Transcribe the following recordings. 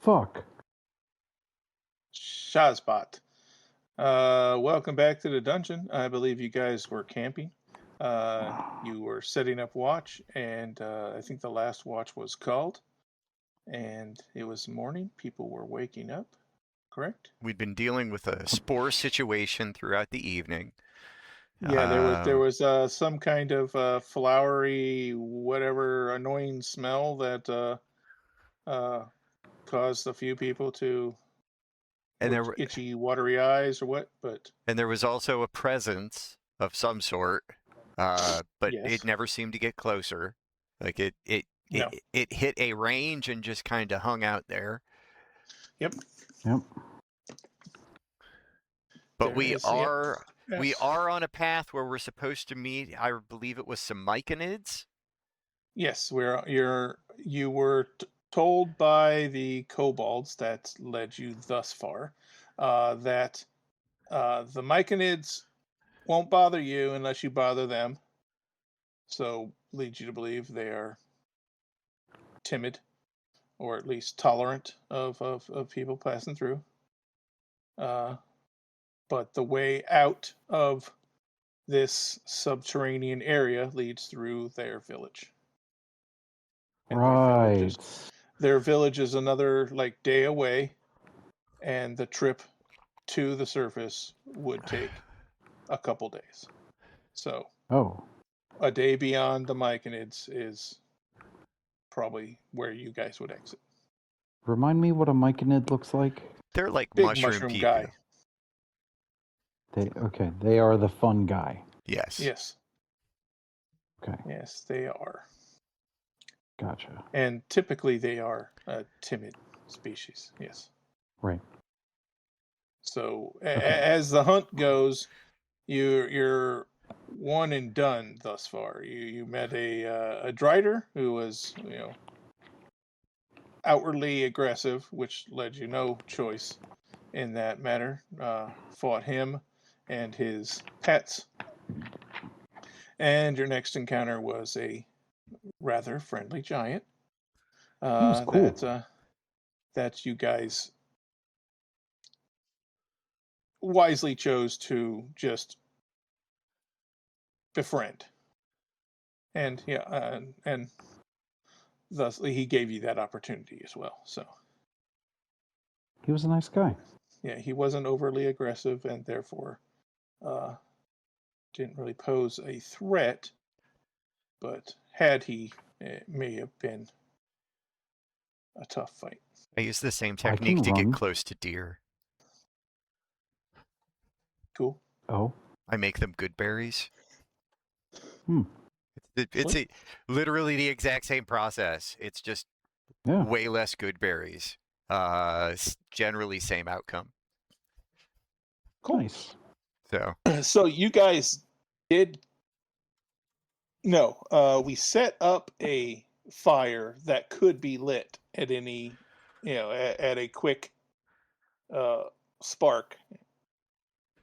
Fuck. Shazbot. Welcome back to the dungeon. I believe you guys were camping. You were setting up watch, and I think the last watch was called, and it was morning. People were waking up, correct? We'd been dealing with a spore situation throughout the evening. Yeah, there was some kind of flowery, whatever annoying smell that caused a few people to and there with itchy, watery eyes or what. But and there was also a presence of some sort, but yes, it never seemed to get closer. Like it no, it hit a range and just kind of hung out there. yep. Yep. But There we is, yep. are we Yes. are on a path where we're supposed to meet. I believe it was some myconids. Yes, you were told by the kobolds that led you thus far that the myconids won't bother you unless you bother them. So leads you to believe they are timid, or at least tolerant of people passing through. Uh, but the way out of this subterranean area leads through their village. And Right. their village is another like day away, and the trip to the surface would take a couple days. So Oh. a day beyond the myconids is probably where you guys would exit. Remind me what a myconid looks like? They're like Big mushroom people. guy. They are the fun guy. Yes. Yes. Okay. Yes, they are. Gotcha. And typically they are a timid species. Yes. Right. So Okay. as the hunt goes, you're one and done thus far. You met a drider who was outwardly aggressive, which led you no choice in that matter. Fought him and his pets, and your next encounter was a rather friendly giant. He was cool. That you guys wisely chose to just befriend, and and thusly he gave you that opportunity as well. So He was a nice guy. yeah, he wasn't overly aggressive, and therefore didn't really pose a threat. But had he, it may have been a tough fight. I use the same I technique can to get run. close to deer. Cool. Oh. I make them good berries. Hmm. It's literally the exact same process. It's just Yeah. way less good berries. Generally same outcome. Cool. Nice. So So you guys did no. We set up a fire that could be lit at any, at a quick uh, spark,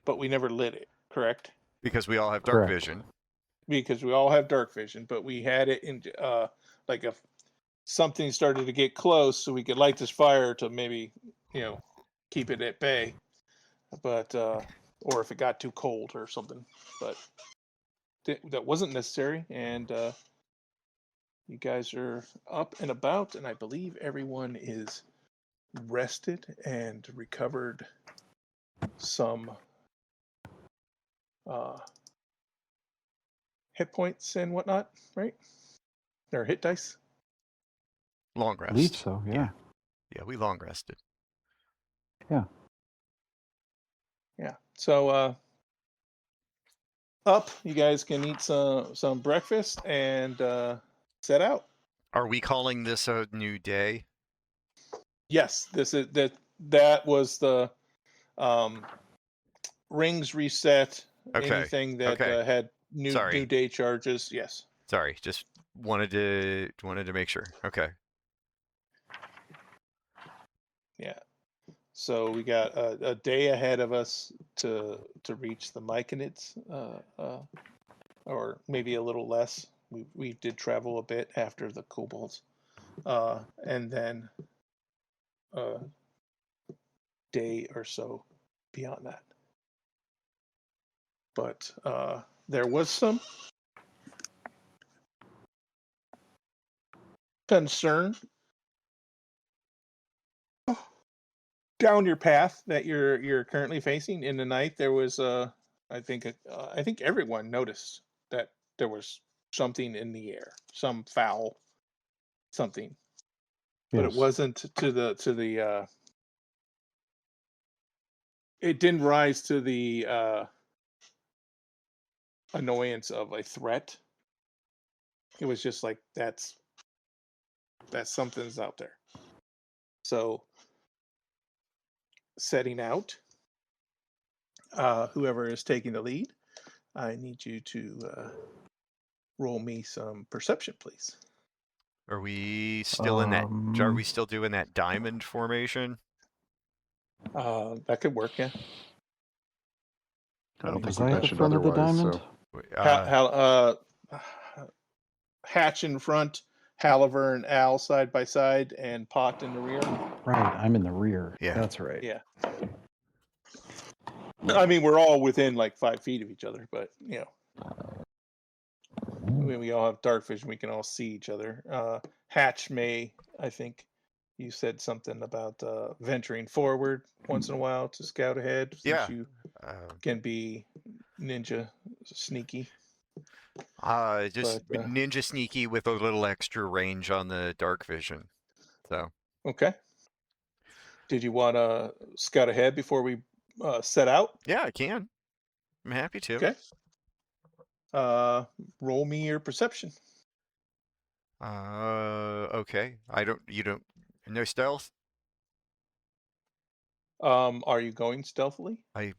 but we never lit it. Correct? because we all have dark Correct. vision. Because we all have dark vision, but we had it in like if something started to get close, so we could light this fire to maybe keep it at bay. But or if it got too cold or something, but that wasn't necessary. And you guys are up and about, and I believe everyone is rested and recovered some hit points and whatnot, right? Or hit dice. Long rest. I believe so, yeah. Yeah, we long rested. Yeah. Yeah. So up, you guys can eat some breakfast and set out. Are we calling this a new day? Yes, this is that was the rings reset. Okay. Anything that Okay. had new Sorry. day charges, yes. Sorry, just wanted to make sure. Okay. Yeah. So we got a day ahead of us to reach the Myconids, or maybe a little less. We did travel a bit after the kobolds, and then a day or so beyond that. But there was some concern down your path that you're currently facing. In the night, there was I think everyone noticed that there was something in the air, some foul something, but it Yes. wasn't to the it didn't rise to the annoyance of a threat. It was just like that's something's out there. So setting out, whoever is taking the lead, I need you to roll me some perception, please. Are we still in that? Are we still doing that diamond formation? That could work, yeah. I don't Was think we I at the mentioned front of the otherwise. diamond? Hatch in front, Halliver and Al side by side, and Pot in the rear. Right, I'm in the rear. Yeah. That's right. Yeah. I mean, we're all within like 5 feet of each other, but I mean, we all have dark vision. We can all see each other. Hatch may, I think, you said something about venturing forward once in a while to scout ahead, since Yeah. you can be ninja sneaky. Just But, ninja sneaky with a little extra range on the dark vision. So okay. Did you want to scout ahead before we set out? yeah, I can. I'm happy to. Okay. Roll me your perception. Okay. You don't. No stealth. Are you going stealthily? Are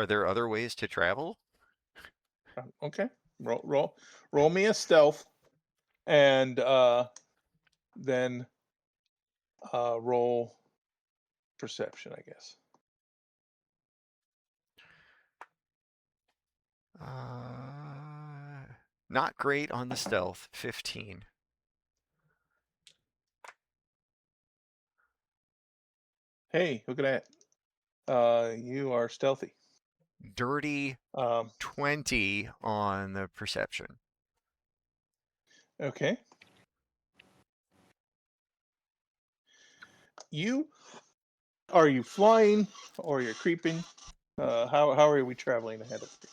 there other ways to travel? Okay. Roll me a stealth, and then roll perception, I guess. Not great on the stealth. 15. Hey, look at that. You are stealthy. Dirty 20 on the perception. Okay. Are you flying or you're creeping? How are we traveling ahead of you?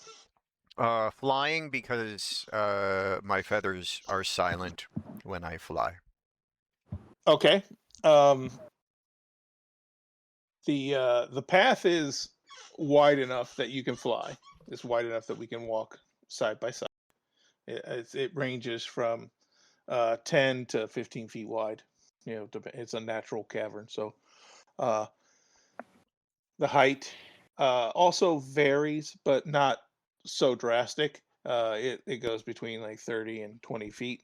Flying because my feathers are silent when I fly. Okay. The path is wide enough that you can fly. It's wide enough that we can walk side by side. It ranges from 10 to 15 feet wide. It's a natural cavern, so the height also varies, but not so drastic. It goes between like 30 and 20 feet.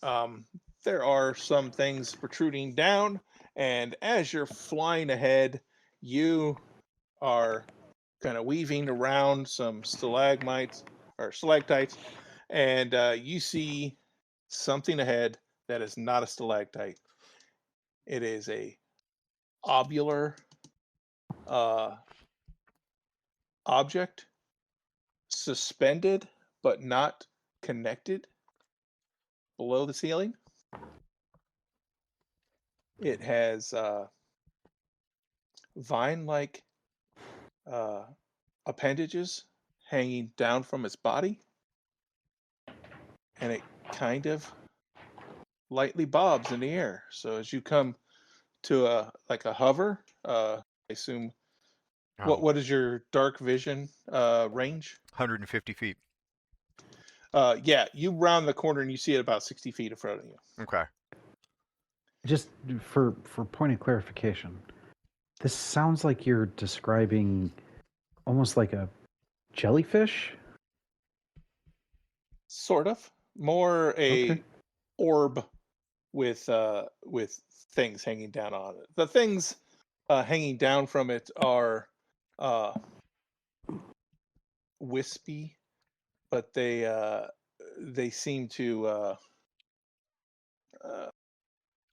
There are some things protruding down, and as you're flying ahead, you are kind of weaving around some stalagmites or stalactites, and you see something ahead that is not a stalactite. It is a ovular object, suspended but not connected below the ceiling. It has vine-like appendages hanging down from its body, and it kind of lightly bobs in the air. So as you come to a hover, I assume Oh, what is your dark vision range? 150 feet. Yeah, you round the corner and you see it about 60 feet in front of you. Okay. Just for point of clarification, this sounds like you're describing almost like a jellyfish. Sort of. More a Okay. orb with things hanging down on it. The things hanging down from it are wispy, but they seem to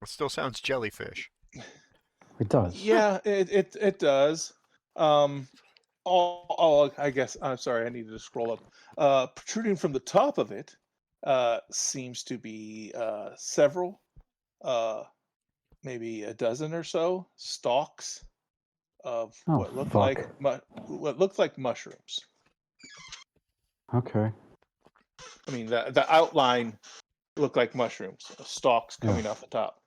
It still sounds jellyfish. It does. Yeah, it does. I guess I'm sorry. I needed to scroll up. Protruding from the top of it, seems to be several, uh, maybe a dozen or so stalks of Oh, fuck. what look like mushrooms. Okay. I mean, the outline look like mushrooms, stalks Yeah. coming off the top.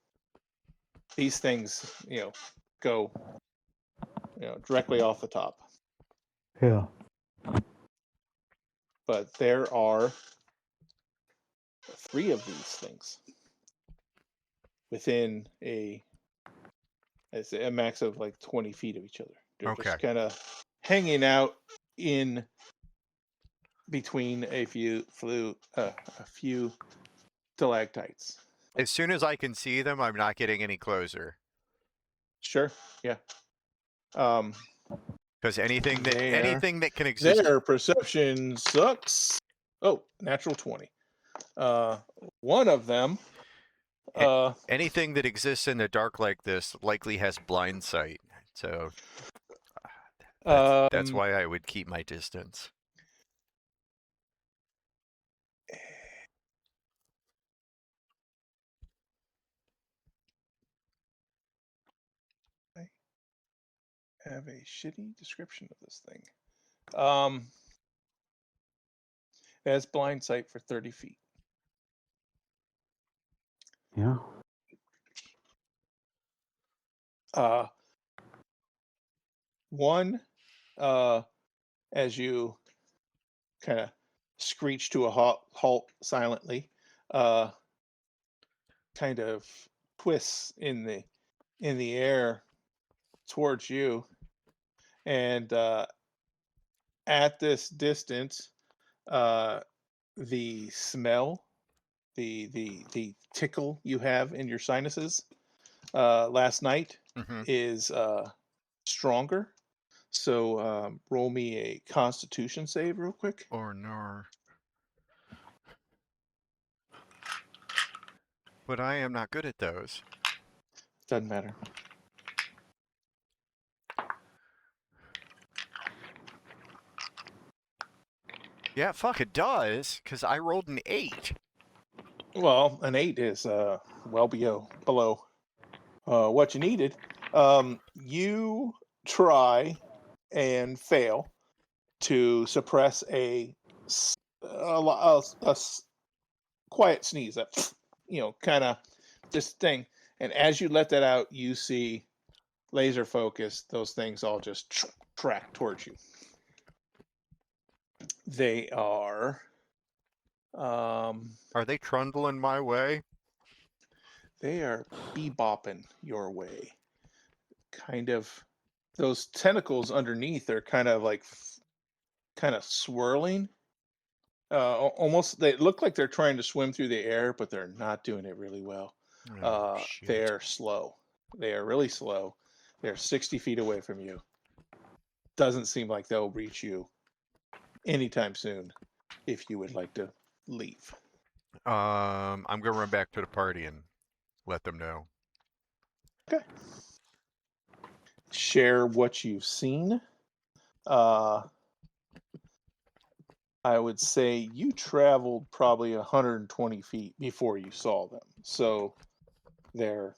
These things, go, directly off the top. Yeah. But there are 3 of these things within a max of like 20 feet of each other. They're Okay. just kind of hanging out in between a few stalactites. As soon as I can see them, I'm not getting any closer. Sure, yeah. Um, Because anything that can exist. their perception sucks. Oh, natural 20. One of them. Anything that exists in the dark like this likely has blind sight. So that's why I would keep my distance. I have a shitty description of this thing. It has blind sight for 30 feet. Yeah. One, as you kind of screech to a halt silently, kind of twists in the air towards you, and at this distance, the smell, the tickle you have in your sinuses last night Mm-hmm. is stronger. So roll me a Constitution save real quick. Or no. But I am not good at those. Doesn't matter. Yeah, fuck, it does. Because I rolled an 8. Well, an 8 is well below what you needed. You try and fail to suppress a quiet sneeze, that kind of this thing. And as you let that out, you see laser focus. Those things all just track towards you. They are. Are they trundling my way? They are bebopping your way. Kind of, those tentacles underneath are kind of like, kind of swirling. Almost, they look like they're trying to swim through the air, but they're not doing it really well. Oh, shit. They're slow. They are really slow. They're 60 feet away from you. Doesn't seem like they'll reach you anytime soon if you would like to leave. I'm going to run back to the party and let them know. Okay. Share what you've seen. I would say you traveled probably 120 feet before you saw them. So they're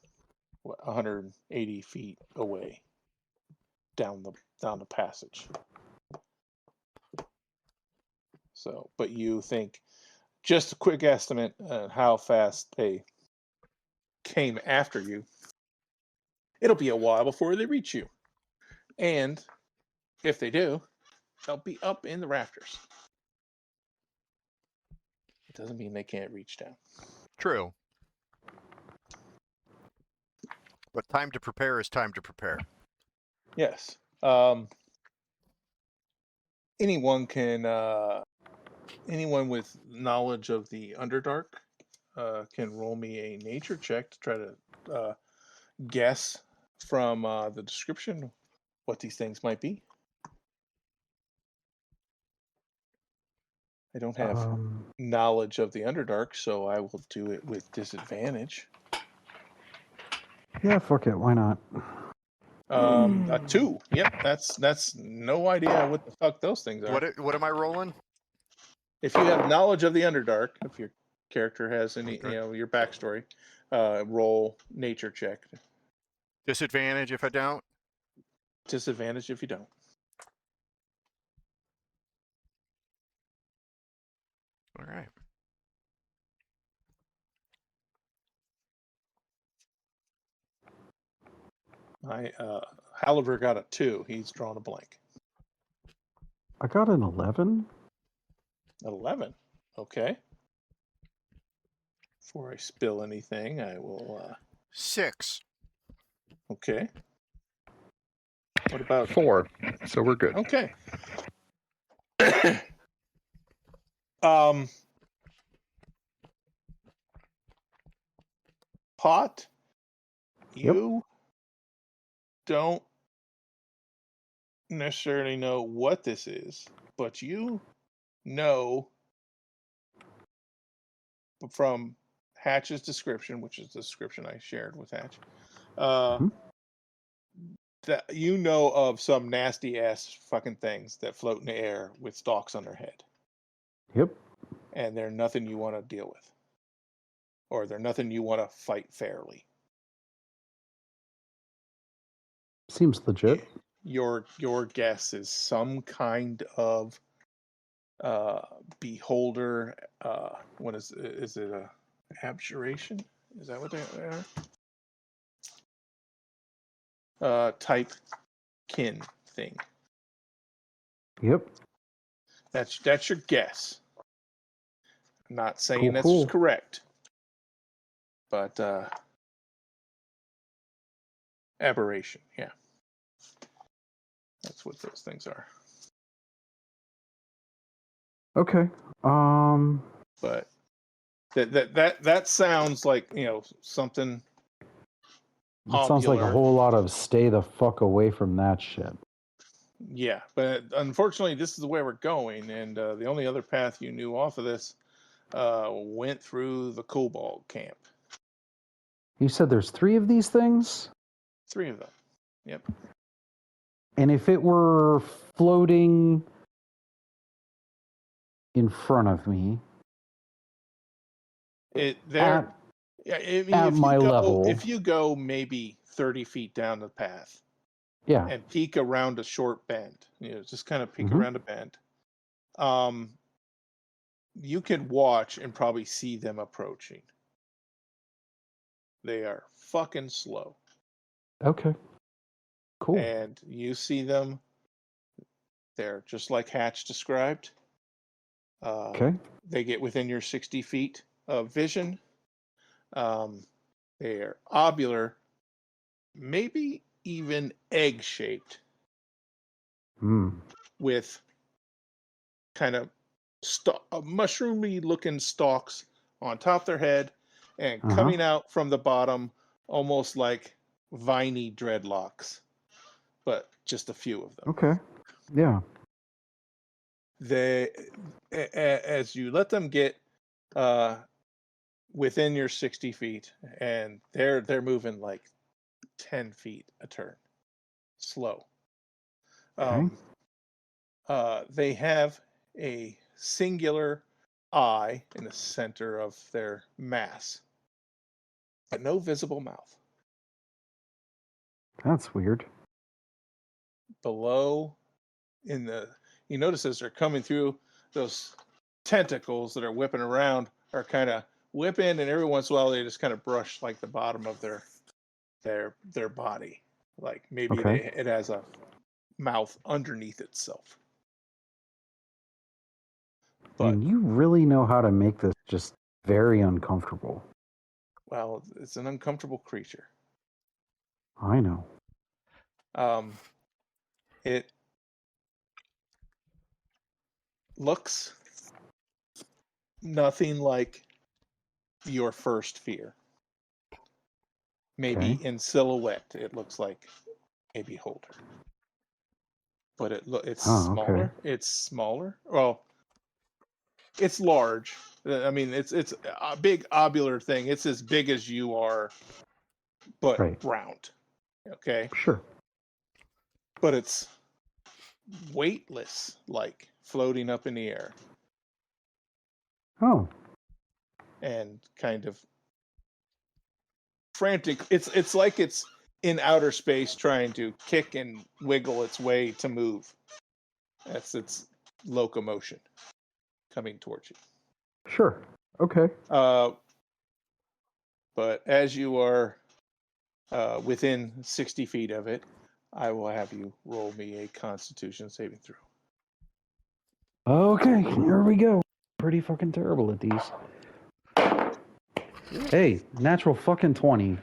180 feet away down the passage. So, but you think, just a quick estimate on how fast they came after you. It'll be a while before they reach you. And if they do, they'll be up in the rafters. It doesn't mean they can't reach down. True. But time to prepare is time to prepare. Yes. Anyone anyone with knowledge of the Underdark can roll me a nature check to try to guess from the description what these things might be. I don't have knowledge of the Underdark, so I will do it with disadvantage. Yeah, fuck it. Why not? A 2. Yep, that's no idea what the fuck those things are. What am I rolling? If you have knowledge of the Underdark, if your character has any, Okay. your backstory, roll nature check. Disadvantage if I don't. Disadvantage if you don't. All right. Halliver got a 2. He's drawn a blank. I got an 11. 11. Okay. Before I spill anything, I will. 6. Okay. What about 4? So we're good. Okay. Pot, you don't necessarily know what this is, but you know from Hatch's description, which is the description I shared with Hatch, that you know of some nasty ass fucking things that float in the air with stalks on their head. Yep. And they're nothing you want to deal with. Or they're nothing you want to fight fairly. Seems legit. Your guess is some kind of beholder. What is it? A abjuration? Is that what they are? Type kin thing. Yep. That's your guess. I'm not saying Cool, that's cool. correct, but aberration. Yeah, that's what those things are. Okay. But that sounds like something. It sounds like a Ovular. whole lot of stay the fuck away from that shit. Yeah, but unfortunately, this is the way we're going, and the only other path you knew off of this went through the Kobold camp. You said there's 3 of these things? 3 of them. Yep. And if it were floating in front of me, If my level. if you go maybe 30 feet down the path, yeah, and peek around a short bend, just kind of peek Mhm. around a bend, you can watch and probably see them approaching. They are fucking slow. okay, cool. And you see them. They're just like Hatch described. Okay. They get within your 60 feet of vision. They are ovular, maybe even egg-shaped, with kind of mushroomy-looking stalks on top of their head, and coming out from the bottom, almost like viney dreadlocks, but just a few of them. Okay. Yeah. They, as you let them get within your 60 feet, and they're moving like 10 feet a turn, slow. Okay. They have a singular eye in the center of their mass, but no visible mouth. That's weird. Below, you notice as they're coming through, those tentacles that are whipping around are kind of whipping, and every once in a while they just kind of brush like the bottom of their body, like maybe it has a mouth underneath itself. But you really know how to make this just very uncomfortable. well, it's an uncomfortable creature. I know. It looks nothing like your first fear. Maybe in silhouette, it looks like a beholder. But it's smaller. Okay. It's smaller. Well, it's large. I mean, it's a big ovular thing. It's as big as you are but Right. round. Okay, Sure. but it's weightless, like floating up in the air Oh, and kind of frantic. It's like it's in outer space trying to kick and wiggle its way to move. That's its locomotion coming towards you. sure. Okay. But as you are within 60 feet of it, I will have you roll me a Constitution saving throw. Okay, here we go. Pretty fucking terrible at these. Hey, natural fucking 20.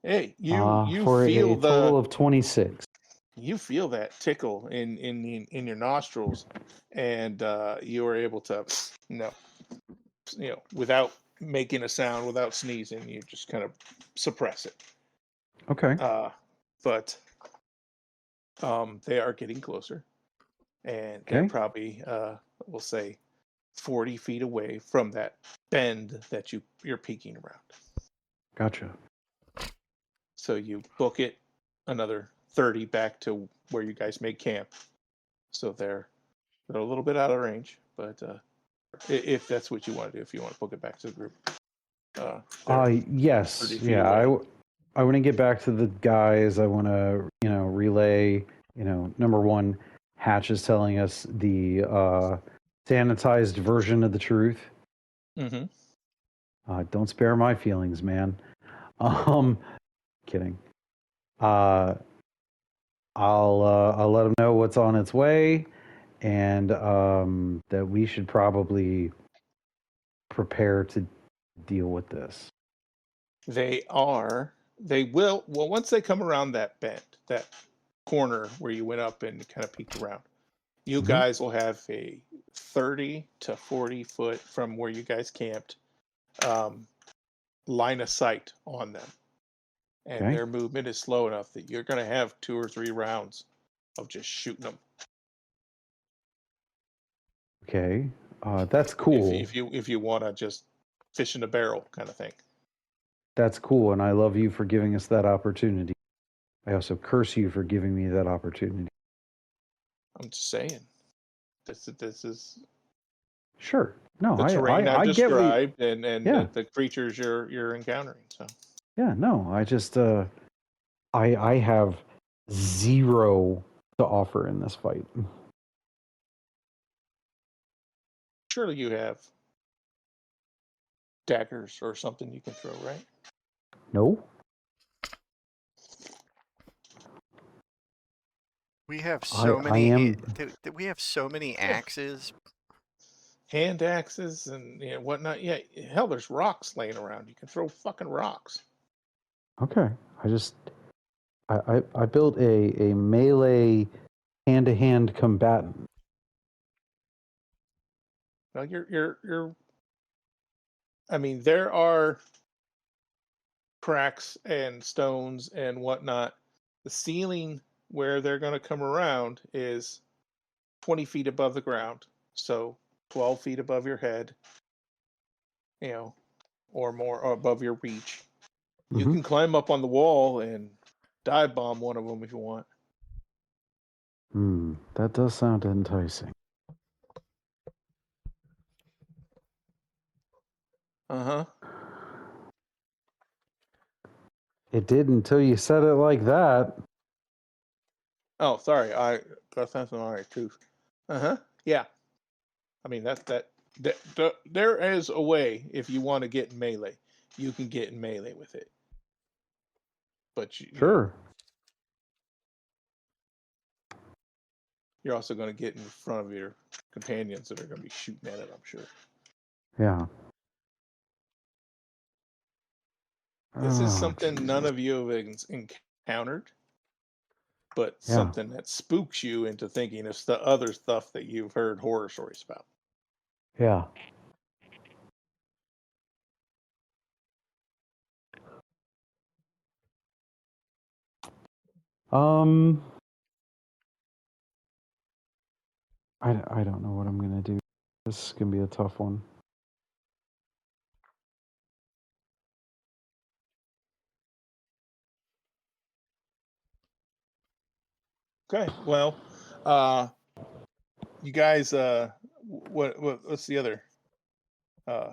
Hey, you For feel a total of 26. you feel that tickle in your nostrils, and you are able to without making a sound, without sneezing, you just kind of suppress it. Okay. But they are getting closer, and they're Okay. probably we'll say 40 feet away from that bend that you're peeking around. Gotcha. So you book it another 30 back to where you guys made camp. So they're a little bit out of range, but if that's what you want to do, if you want to book it back to the group. Yes. 30 feet Yeah, away. I want to get back to the guys. I want to, relay, number one, Hatch is telling us the sanitized version of the truth. Mm-hmm. Don't spare my feelings, man. Kidding. I'll let them know what's on its way, and that we should probably prepare to deal with this. They will, well, once they come around that bend, that corner where you went up and kind of peeked around, you Mhm. guys will have a 30 to 40 foot from where you guys camped line of sight on them. And Okay. their movement is slow enough that you're going to have 2 or 3 rounds of just shooting them. Okay. That's cool. If you want to just fish in a barrel kind of thing. That's cool, and I love you for giving us that opportunity. I also curse you for giving me that opportunity. I'm just saying. This is Sure. No, the terrain I've I get what. described and Yeah. the creatures you're encountering. So Yeah. No, I just I have zero to offer in this fight. surely you have daggers or something you can throw, right? No. We have I so I many. am. We have so many Yeah. axes. Hand axes and whatnot. Yeah, hell, there's rocks laying around. You can throw fucking rocks. Okay. I built a melee hand-to-hand combatant. Now you're. I mean, there are cracks and stones and whatnot. The ceiling where they're going to come around is 20 feet above the ground, so 12 feet above your head, or more, or above your reach. You Mm-hmm. can climb up on the wall and dive bomb one of them if you want. That does sound enticing. Uh-huh. It did until you said it like that. Oh, sorry. I got something all right too. Uh-huh. Yeah. I mean that there is a way if you want to get in melee. You can get in melee with it. But Sure. you're also going to get in front of your companions that are going to be shooting at it, I'm sure. Yeah. This is Oh, something none Jesus. of you have encountered, but Yeah. something that spooks you into thinking it's the other stuff that you've heard horror stories about. Yeah. Um, I don't know what I'm gonna do. This is gonna be a tough one. Okay. Well, you guys, what's the other uh,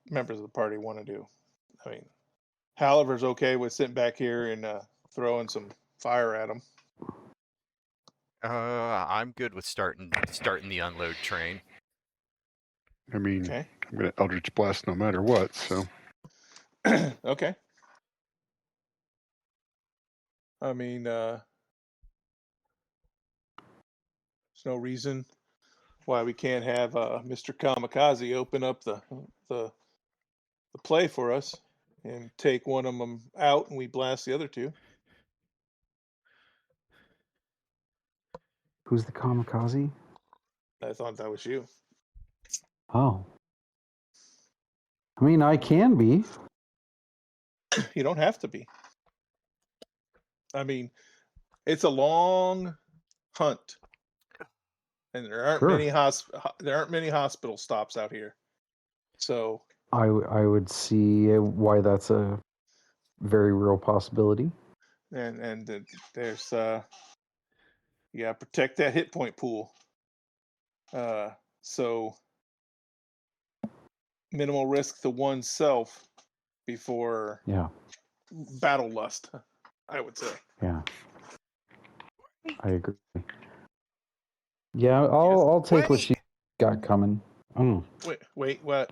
members of the party want to do? I mean, Halliver's okay with sitting back here and throwing some fire at them. I'm good with starting the unload train. I mean, Okay. I'm going to Eldritch Blast no matter what, so. Okay. I mean, there's no reason why we can't have Mr. Kamikaze open up the play for us and take one of them out, and we blast the other two. Who's the kamikaze? I thought that was you. Oh. I mean, I can be. You don't have to be. I mean, it's a long hunt, and there aren't Sure. many hospital stops out here. So I would see why that's a very real possibility. and there's you gotta protect that hit point pool. So minimal risk to oneself before Yeah. battle lust, I would say. Yeah. I agree. Yeah, I'll take what she got coming. Wait, what?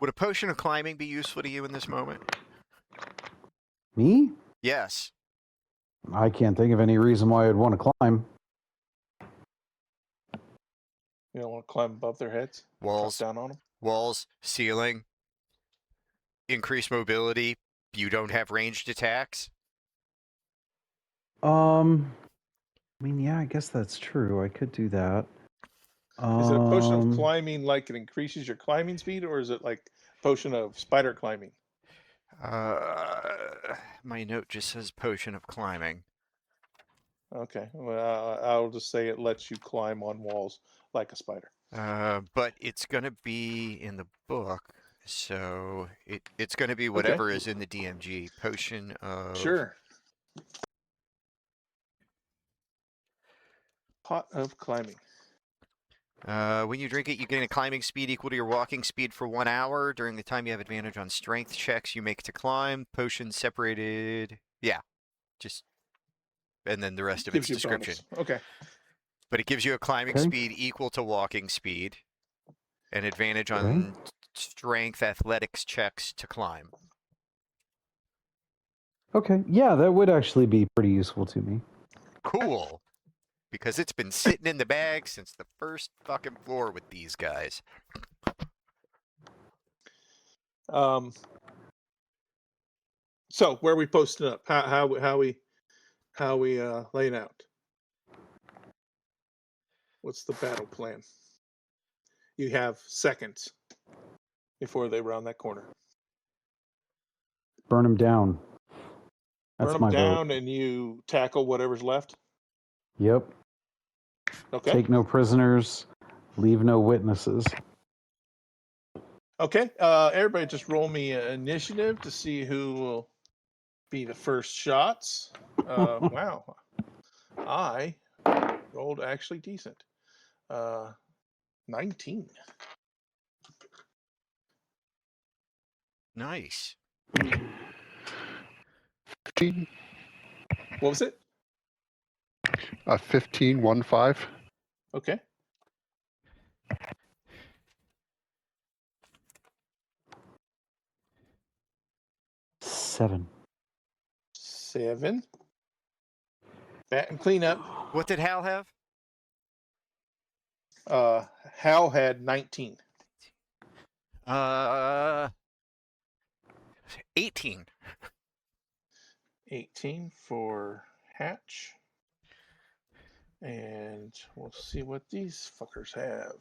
Would a potion of climbing be useful to you in this moment? Me? Yes. I can't think of any reason why I'd want to climb. You don't want to climb above their heads? Walls, Drop down on them? walls, ceiling, increased mobility. You don't have ranged attacks. I mean, yeah, I guess that's true. I could do that. Is it a potion of climbing like it increases your climbing speed, or is it like potion of spider climbing? My note just says potion of climbing. Okay, well, I'll just say it lets you climb on walls like a spider. But it's gonna be in the book, so it's gonna be whatever is in the DMG. Potion of Sure. Pot of climbing. When you drink it, you gain a climbing speed equal to your walking speed for 1 hour. During the time, you have advantage on strength checks you make to climb. Potion separated. Yeah, just and then the rest of its Gives you a description. bonus. Okay. But it gives you a climbing Okay. speed equal to walking speed, and advantage on strength athletics checks to climb. Okay, yeah, that would actually be pretty useful to me. Cool. Because it's been sitting in the bag since the first fucking floor with these guys. So where are we posting up? How we laying out? What's the battle plan? You have seconds before they round that corner. Burn them down. That's Burn them my down, vote. and you tackle whatever's left. Yep. Okay. Take no prisoners. Leave no witnesses. Okay. Everybody, just roll me initiative to see who will be the first shots. Wow. I rolled actually decent. 19. Nice. 15? What was it? 15, 1-5. Okay. Seven. bat and cleanup. What did Hal have? Hal had 19. 18. 18 for Hatch. And we'll see what these fuckers have.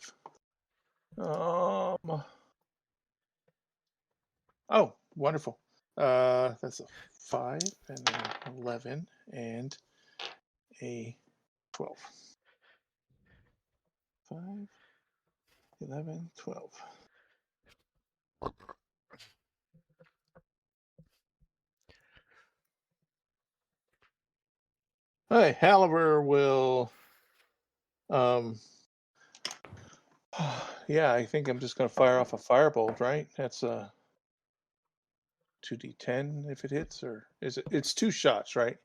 Oh, wonderful. That's a 5 and an 11 and a 12. 5, 11, 12. Hey, Haliber will. Yeah, I think I'm just going to fire off a firebolt, right? That's a 2d10 if it hits, or is it? It's 2 shots, right?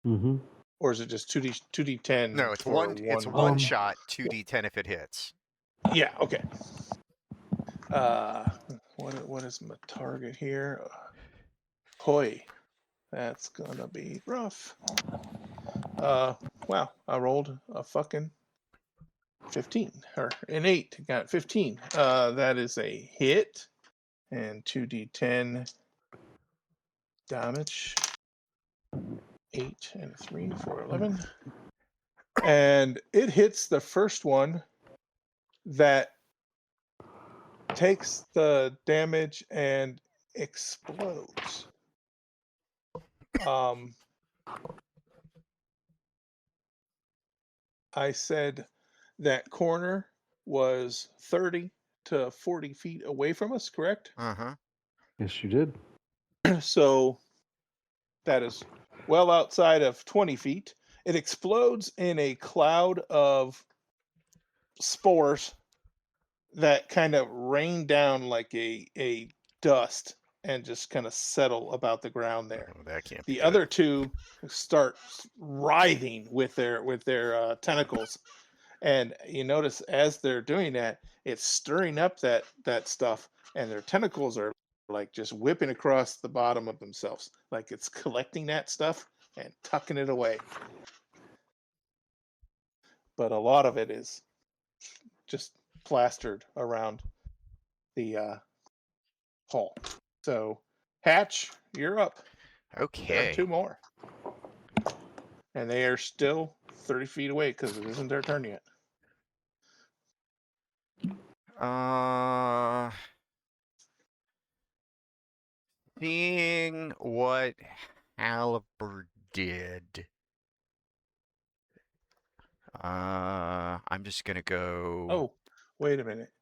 Mm-hmm. Or is it just 2d10 No, it's for one. one? It's one shot. 2d10 if it hits. Yeah. Okay. What is my target here? Hoi. That's gonna be rough. Wow, I rolled a fucking 15 or an 8. Got 15. That is a hit and 2d10 damage. 8 and a 3 for 11. And it hits the first one that takes the damage and explodes. I said that corner was 30 to 40 feet away from us, correct? Uh-huh. Yes, you did. So that is well outside of 20 feet. It explodes in a cloud of spores that kind of rain down like a dust and just kind of settle about the ground there. Oh, that can't be The good. other two start writhing with their tentacles, and you notice as they're doing that, it's stirring up that stuff, and their tentacles are like just whipping across the bottom of themselves, like it's collecting that stuff and tucking it away. But a lot of it is just plastered around the hall. So, Hatch, you're up. There are Okay. 2 more. And they are still 30 feet away because it isn't their turn yet. Seeing what Haliber did, I'm just gonna go. Oh, wait a minute.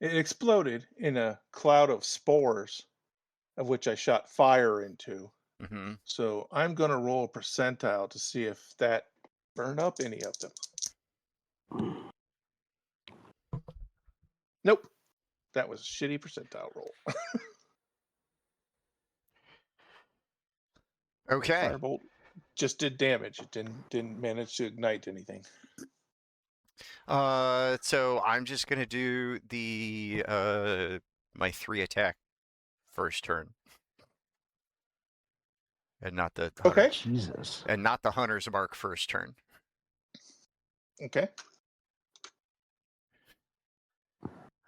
It exploded in a cloud of spores, of which I shot fire into. Mm-hmm. So I'm going to roll a percentile to see if that burned up any of them. Nope. That was a shitty percentile roll. Okay. Firebolt just did damage. It didn't manage to ignite anything. So I'm just gonna do the my 3 attack first turn, and not the Okay. hunter's, Jesus. and not the hunter's mark first turn. Okay.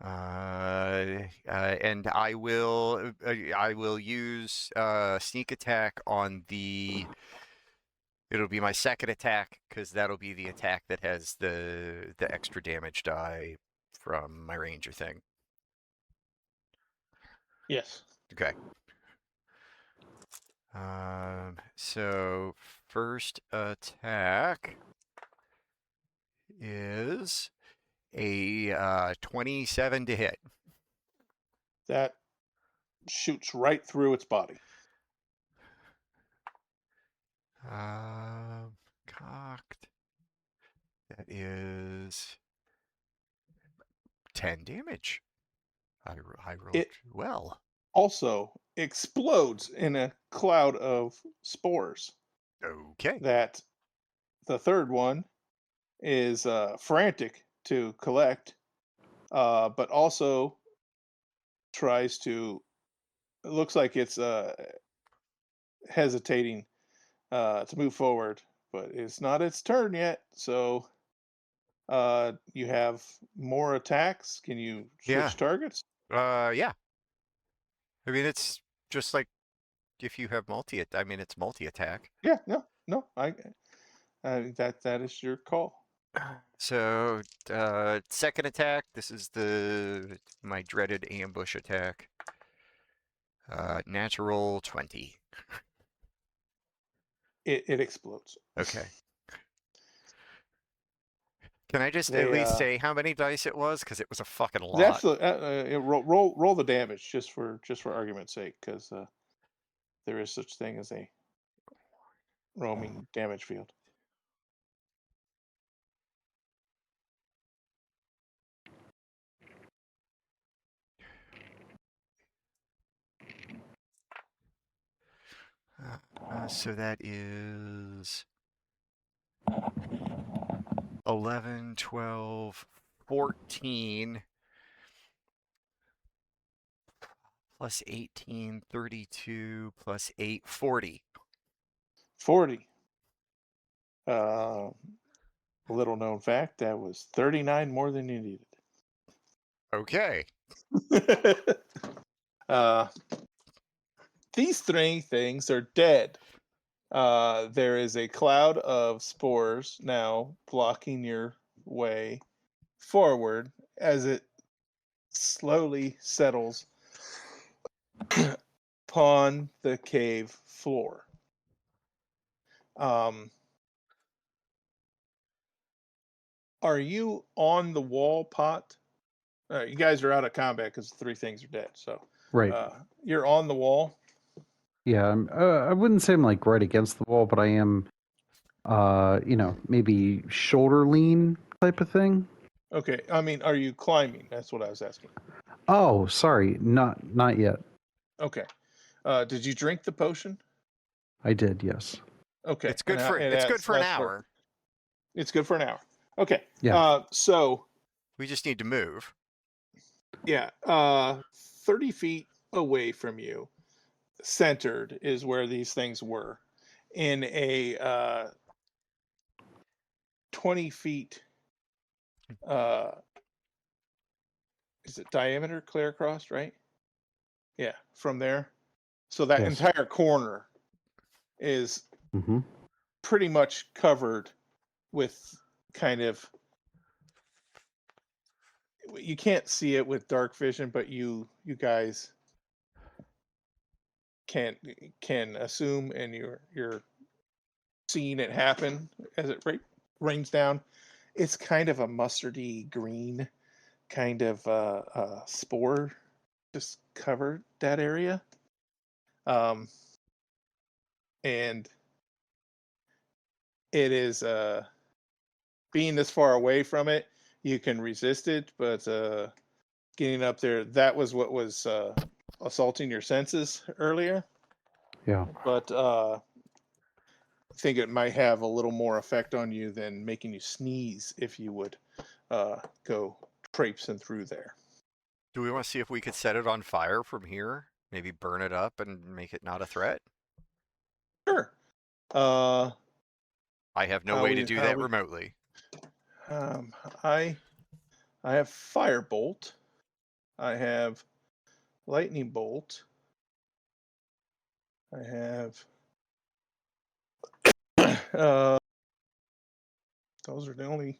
And I will use sneak attack on the. It'll be my second attack because that'll be the attack that has the extra damage die from my ranger thing. Yes. Okay. So first attack is a 27 to hit. That shoots right through its body. Cocked. That is 10 damage. I rolled It well. also explodes in a cloud of spores. Okay. That the third one is frantic to collect, but also tries to. It looks like it's hesitating to move forward, but it's not its turn yet. So you have more attacks. Can you switch Yeah. targets? Yeah. I mean, it's just like if you have it's multi-attack. Yeah. No. That is your call. So, second attack. This is my dreaded ambush attack. Natural 20. It explodes. Okay. Can I just They, at least say how many dice it was? Because it was a fucking lot. That's roll the damage just for argument's sake, because there is such thing as a roaming damage field. So that is 11, 12, 14, plus 18, 32, plus 8, 40. 40. A little known fact, that was 39 more than you needed. Okay. These three things are dead. There is a cloud of spores now blocking your way forward as it slowly settles upon the cave floor. Are you on the wall, Pot? You guys are out of combat because three things are dead. So Right. you're on the wall. Yeah. I wouldn't say I'm like right against the wall, but I am, maybe shoulder lean type of thing. Okay. I mean, are you climbing? That's what I was asking. Oh, sorry. Not yet. Okay. Did you drink the potion? I did. Yes. Okay. It's good and for and it's good that's- for an that's what- hour. It's good for an hour. Okay. Yeah. So We just need to move. yeah, 30 feet away from you, centered is where these things were, in a 20 feet. Is it diameter clear across, right? Yeah, from there. So that Yes. entire corner is Mm-hmm. pretty much covered with kind of, you can't see it with dark vision, but you guys can assume, and you're seeing it happen as it rains down. It's kind of a mustardy green kind of spore just covered that area. And it is being this far away from it, you can resist it, but getting up there, that was what was assaulting your senses earlier. Yeah. But I think it might have a little more effect on you than making you sneeze if you would go traipsing through there. Do we want to see if we could set it on fire from here? Maybe burn it up and make it not a threat? Sure. I have no How way to we- do how that we- remotely. I have firebolt. I have lightning bolt. I have those are the only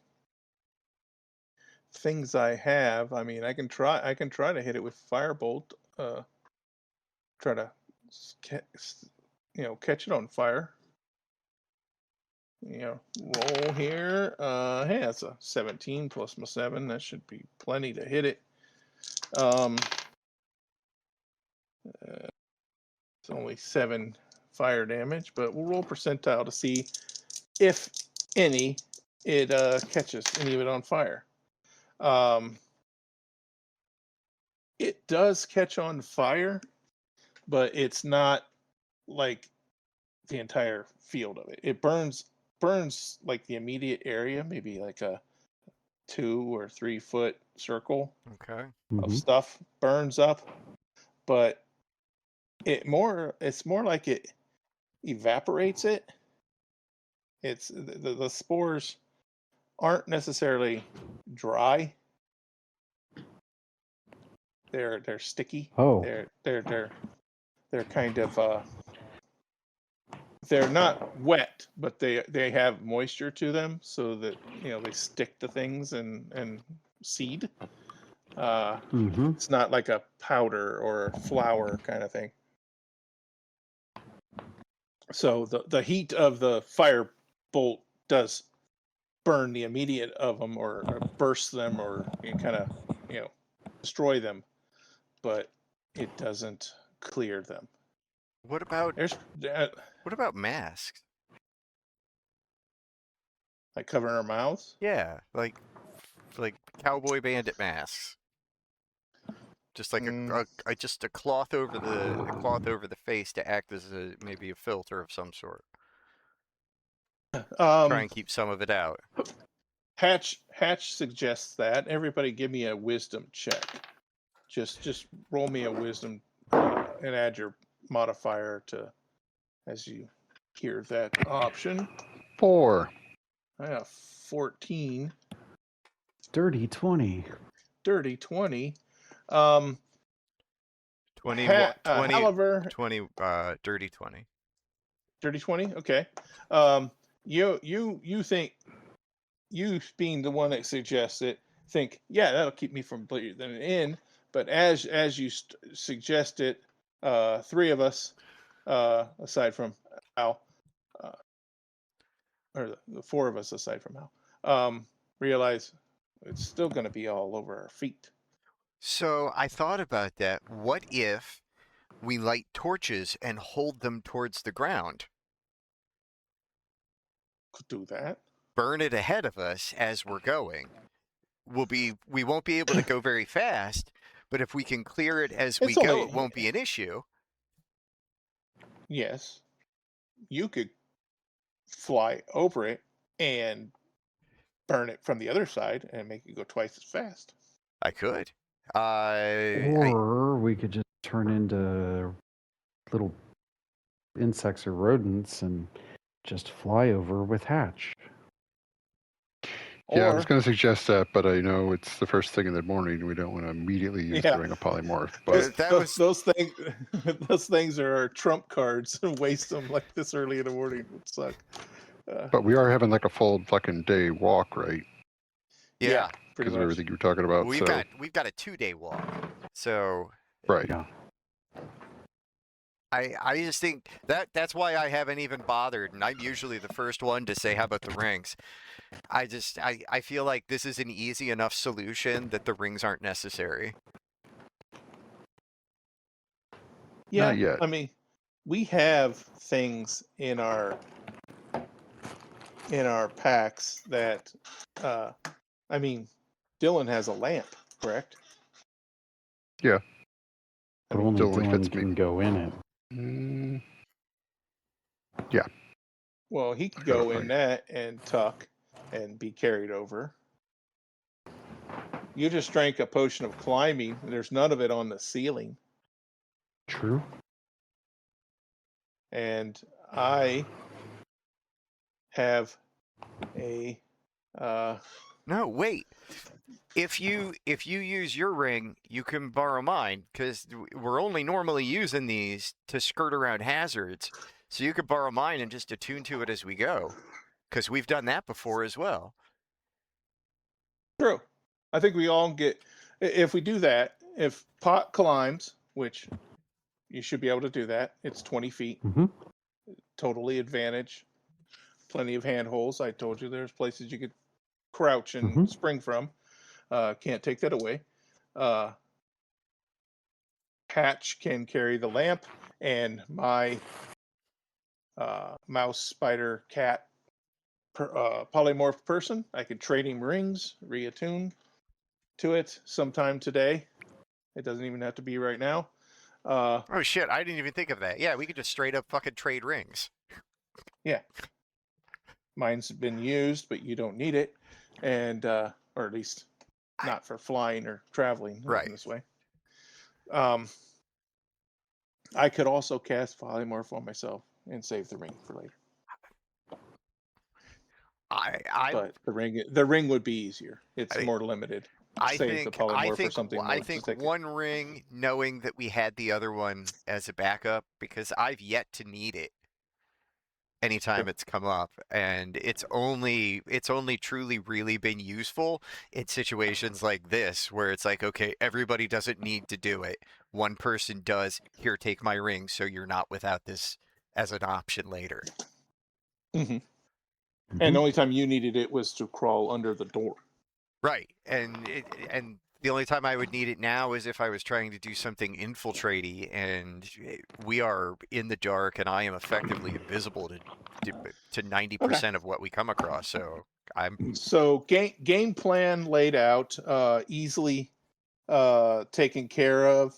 things I have. I mean, I can try to hit it with firebolt. Try to catch it on fire. Roll here. Hey, that's a 17 plus my 7. That should be plenty to hit it. It's only 7 fire damage, but we'll roll percentile to see if any it catches any of it on fire. It does catch on fire, but it's not like the entire field of it. It burns like the immediate area, maybe like a 2 or 3 foot circle Okay. of Mm-hmm. stuff burns up, but it's more like it evaporates it. It's the spores aren't necessarily dry. They're sticky. Oh. They're kind of they're not wet, but they have moisture to them, so that they stick to things and seed. Mm-hmm. It's not like a powder or flour kind of thing. So the heat of the fire bolt does burn the immediate of them, or burst them, or kind of destroy them, but it doesn't clear them. What about There's masks? like covering our mouths. Yeah, like cowboy bandit masks. Just like just a cloth over the face to act as maybe a filter of some sort. Try and keep some of it out. Hatch suggests that. Everybody give me a wisdom check. Just roll me a wisdom and add your modifier to as you hear that option. 4. I got 14. Dirty 20. Dirty 20. 20, 20, However, 20, dirty 20. Dirty 20. Okay. You think, you being the one that suggests it, think, yeah, that'll keep me from breathing in. But as you suggest it, 3 of us, aside from Al, or the 4 of us aside from Al, realize it's still going to be all over our feet. So I thought about that. What if we light torches and hold them towards the ground? Could do that. Burn it ahead of us as we're going. We won't be able to go very fast, but if we can clear it as we go, it won't be an issue. Yes. You could fly over it and burn it from the other side and make it go twice as fast. I could. Or we could just turn into little insects or rodents and just fly over with Hatch. Yeah, I was going to suggest that, but I know it's the first thing in the morning. We don't want to immediately use the ring of polymorph. But those things are our trump cards. Waste them like this early in the morning would suck. But we are having like a full fucking day walk, right? Yeah, because of everything you were talking about. We've got a 2-day walk. So right. Yeah. I just think that's why I haven't even bothered, and I'm usually the first one to say, how about the rings? I feel like this is an easy enough solution that the rings aren't necessary. Yeah, Not yet. I mean, we have things in our packs that, I mean, Dylan has a lamp, correct? Yeah. But only Dylan can go in it. Yeah. Well, he could go in that and tuck and be carried over. You just drank a potion of climbing. And there's none of it on the ceiling. True. And I have a No, wait. If you use your ring, you can borrow mine, because we're only normally using these to skirt around hazards. So you could borrow mine and just attune to it as we go, because we've done that before as well. True. I think we all get, if we do that, if Pot climbs, which you should be able to do that, it's 20 feet. Mm-hmm. Totally advantage. Plenty of handholds. I told you there's places you could crouch and spring from. Can't take that away. Hatch can carry the lamp, and my mouse, spider, cat, polymorph person, I could trade him rings, reattune to it sometime today. It doesn't even have to be right now. Oh shit, I didn't even think of that. Yeah, we could just straight up fucking trade rings. Yeah. Mine's been used, but you don't need it. And, or at least not for flying or traveling in this way. I could also cast polymorph on myself and save the ring for later. But the ring would be easier. It's more limited. I think one ring, knowing that we had the other one as a backup, because I've yet to need it anytime it's come up, and it's only truly really been useful in situations like this, where it's like, okay, everybody doesn't need to do it. One person does. Here, take my ring, so you're not without this as an option later. Mm-hmm. And the only time you needed it was to crawl under the door. Right, and the only time I would need it now is if I was trying to do something infiltratey, and we are in the dark, and I am effectively invisible to 90% of what we come across. So game plan laid out, easily taken care of.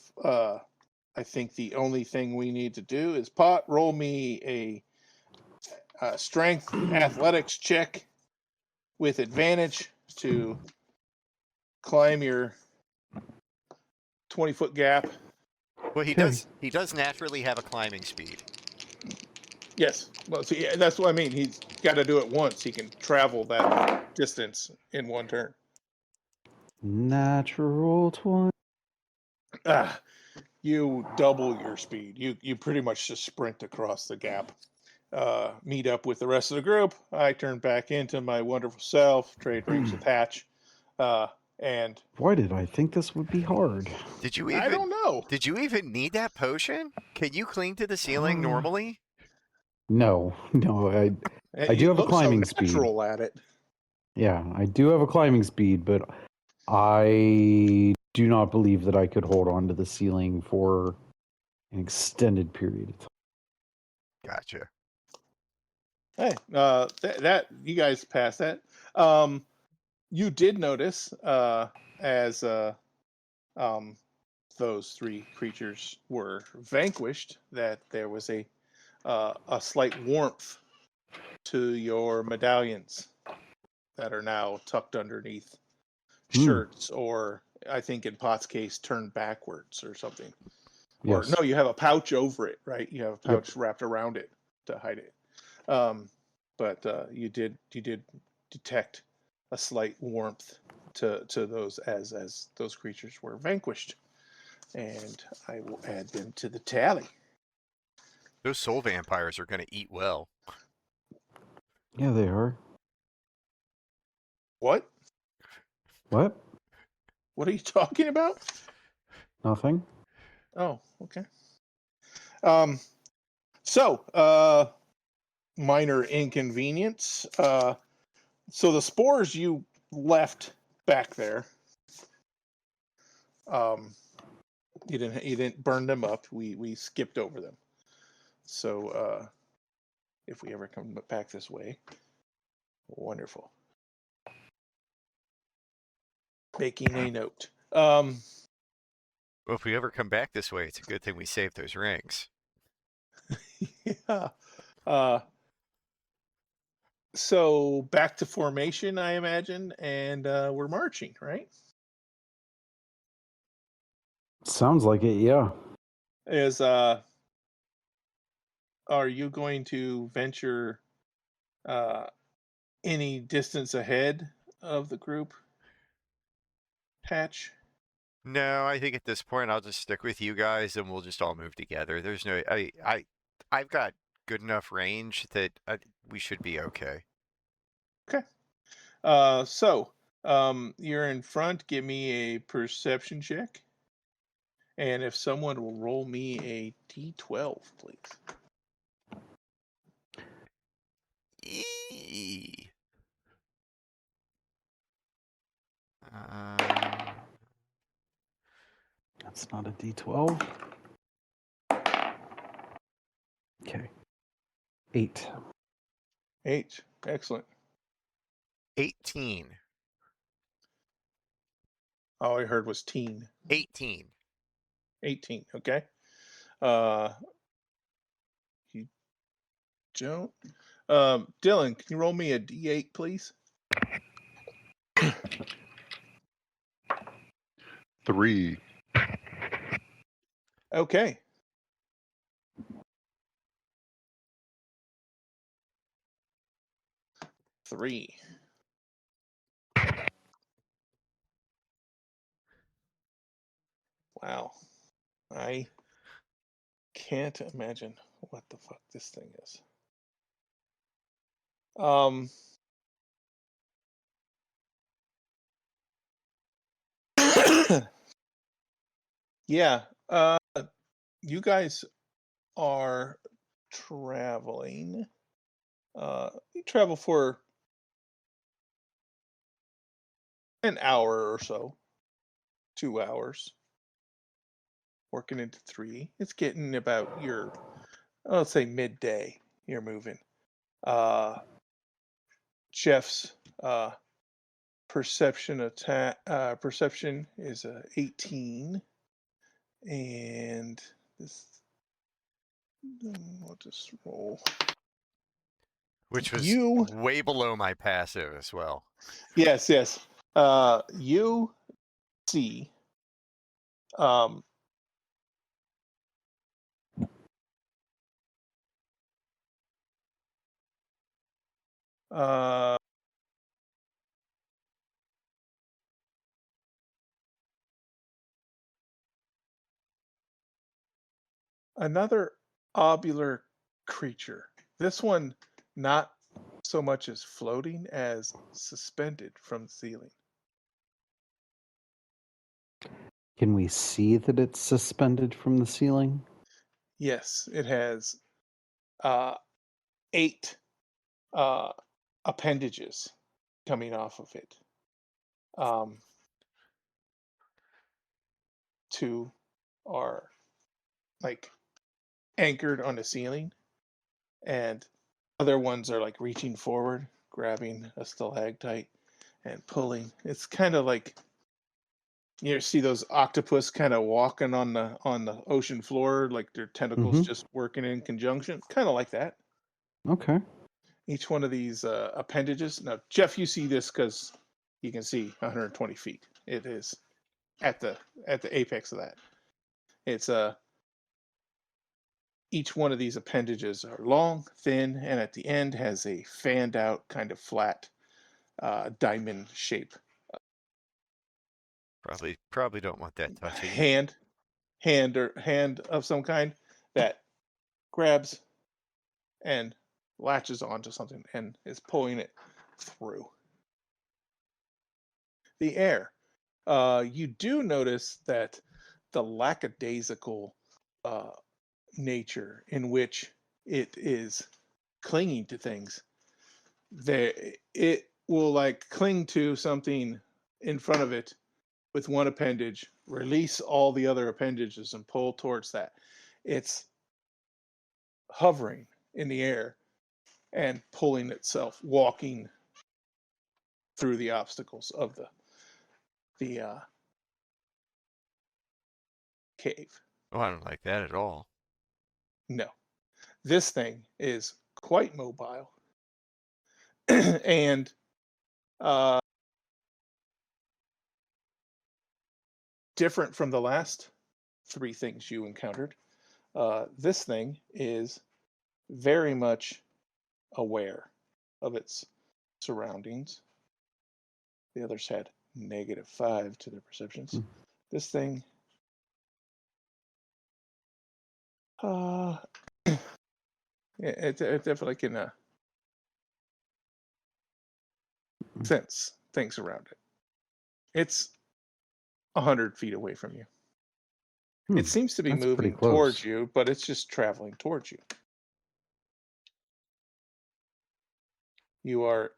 I think the only thing we need to do is Pot, roll me a strength athletics check with advantage to climb your 20-foot gap. Well, he Okay. does. He does naturally have a climbing speed. Yes. Well, see, that's what I mean. He's got to do it once. He can travel that distance in one turn. Natural 20. Ah, you double your speed. You pretty much just sprint across the gap. Meet up with the rest of the group. I turn back into my wonderful self. Trade rates with Hatch. And Why did I think this would be hard? Did you I even? don't know. Did you even need that potion? Can you cling to the ceiling normally? No, I do You have a look so climbing speed. natural at it. Yeah, I do have a climbing speed, but I do not believe that I could hold on to the ceiling for an extended period of time. Gotcha. Hey, that you guys passed that. You did notice as those three creatures were vanquished that there was a slight warmth to your medallions that are now tucked underneath shirts, or I think in Pot's case turned backwards or something. Or Yes. no, you have a pouch over it, right? You have a Yep. pouch wrapped around it to hide it. But you did detect a slight warmth to those as those creatures were vanquished, and I will add them to the tally. Those soul vampires are going to eat well. Yeah, they are. What? What? What are you talking about? Nothing? Oh, okay. So, minor inconvenience. So the spores you left back there. You didn't burn them up. We skipped over them. So if we ever come back this way, wonderful. Making a note. Well, if we ever come back this way, it's a good thing we saved those rings. Yeah. So back to formation, I imagine, and we're marching, right? Sounds like it, yeah. Are you going to venture any distance ahead of the group, Hatch? No, I think at this point I'll just stick with you guys and we'll just all move together. There's no, I've got good enough range that we should be okay. Okay. So you're in front. Give me a perception check. And if someone will roll me a d12, please. Eee. That's not a D12. Okay. 8. 8. Excellent. 18. All I heard was teen. 18. 18. Okay. You don't. Dylan, can you roll me a d8, please? 3. Okay. Three. Wow. I can't imagine what the fuck this thing is. Yeah. You guys are traveling. You travel for an hour or so, 2 hours, working into 3. It's getting about your, let's say midday. You're moving. Jeff's perception attack. Perception is a 18, and this. I'll just roll. Which was You. way below my passive as well. Yes. You see. Uh, Another ovular creature. This one not so much as floating as suspended from the ceiling. Can we see that it's suspended from the ceiling? Yes, it has 8 appendages coming off of it. 2 are like anchored on the ceiling, and other ones are like reaching forward, grabbing a stalactite and pulling. It's kind of like you see those octopus kind of walking on the ocean floor, like their tentacles just working in conjunction, kind of like that. Okay. Each one of these appendages. Now, Jeff, you see this because you can see 120 feet. It is at the apex of that. It's each one of these appendages are long, thin, and at the end has a fanned out kind of flat diamond shape. Probably don't want that touching. Hand of some kind that grabs and latches onto something and is pulling it through the air. You do notice that the lackadaisical nature in which it is clinging to things, it will like cling to something in front of it with one appendage, release all the other appendages and pull towards that. It's hovering in the air and pulling itself, walking through the obstacles of the cave. Oh, I don't like that at all. No, this thing is quite mobile and different from the last 3 things you encountered. This thing is very much aware of its surroundings. The others had -5 to their perceptions. This thing, it definitely can sense things around it. It's 100 feet away from you. It seems to be That's pretty moving towards close. you, but it's just traveling towards you. You are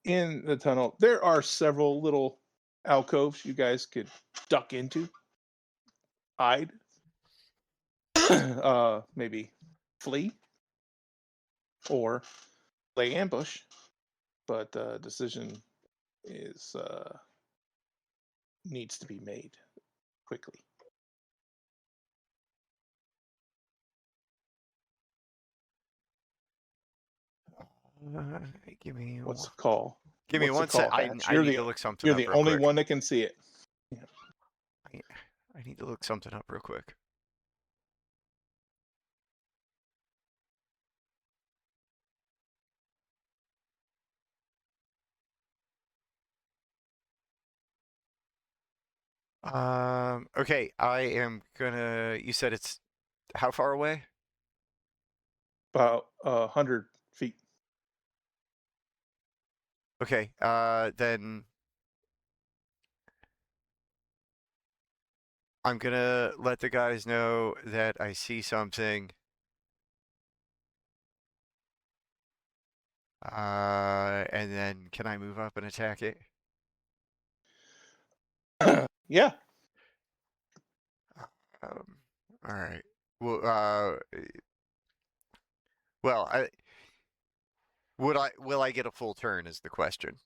in the tunnel. There are several little alcoves you guys could duck into, hide, maybe flee, or lay ambush. But the decision is needs to be made quickly. Give me What's the call? Give me What's one the call, sec. I Hatch? need to look something You're up the real only quick. one that can see it. I need to look something up real quick. Okay, I am gonna. You said it's how far away? About 100 feet. Okay, then I'm gonna let the guys know that I see something. And then can I move up and attack it? Yeah. All right. Well, will I get a full turn is the question.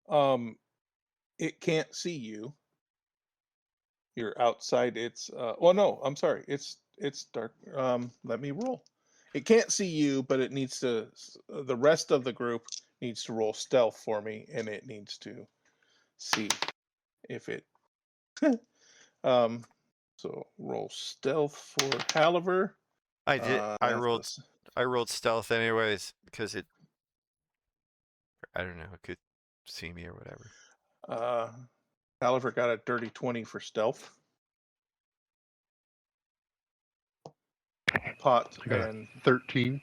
It can't see you. You're outside its well no, I'm sorry. It's dark. Let me roll. It can't see you, but it needs to the rest of the group needs to roll stealth for me, and it needs to see if it so roll stealth for Haliver. I did. I that's rolled. I rolled stealth anyways because it. I don't know. It could see me or whatever. Haliver got a dirty 20 for stealth. Pot I got and 13.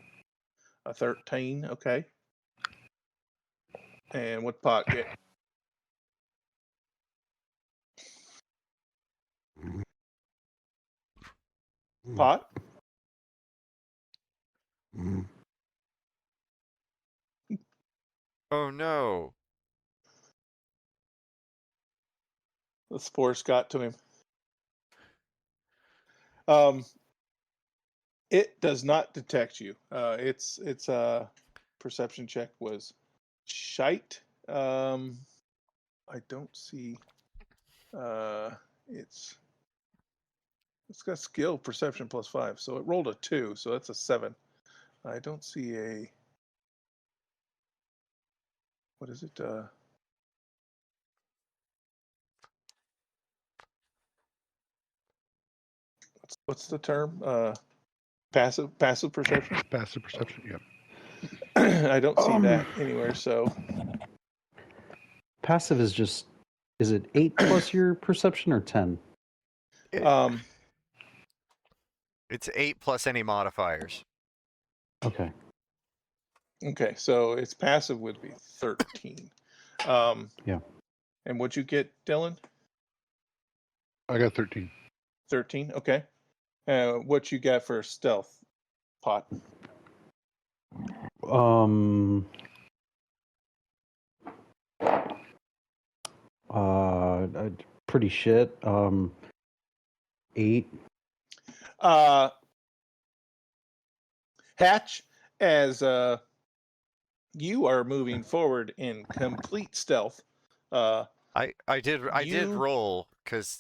a 13. Okay. And what Pot get? Pot? Oh no! The spores got to him. It does not detect you. Its perception check was shite. I don't see. It's got skill perception +5, so it rolled a 2, so that's a 7. I don't see a. What is it? What's the term? Passive perception. Passive perception, yep. I don't see that anywhere. So Passive is just, is it 8 plus your perception or 10? It's 8 plus any modifiers. Okay. Okay, so its passive would be 13. Yeah. And what'd you get, Dylan? I got 13. 13. Okay. What you got for stealth, Pot? Pretty shit. 8. Hatch, as you are moving forward in complete stealth. I did roll because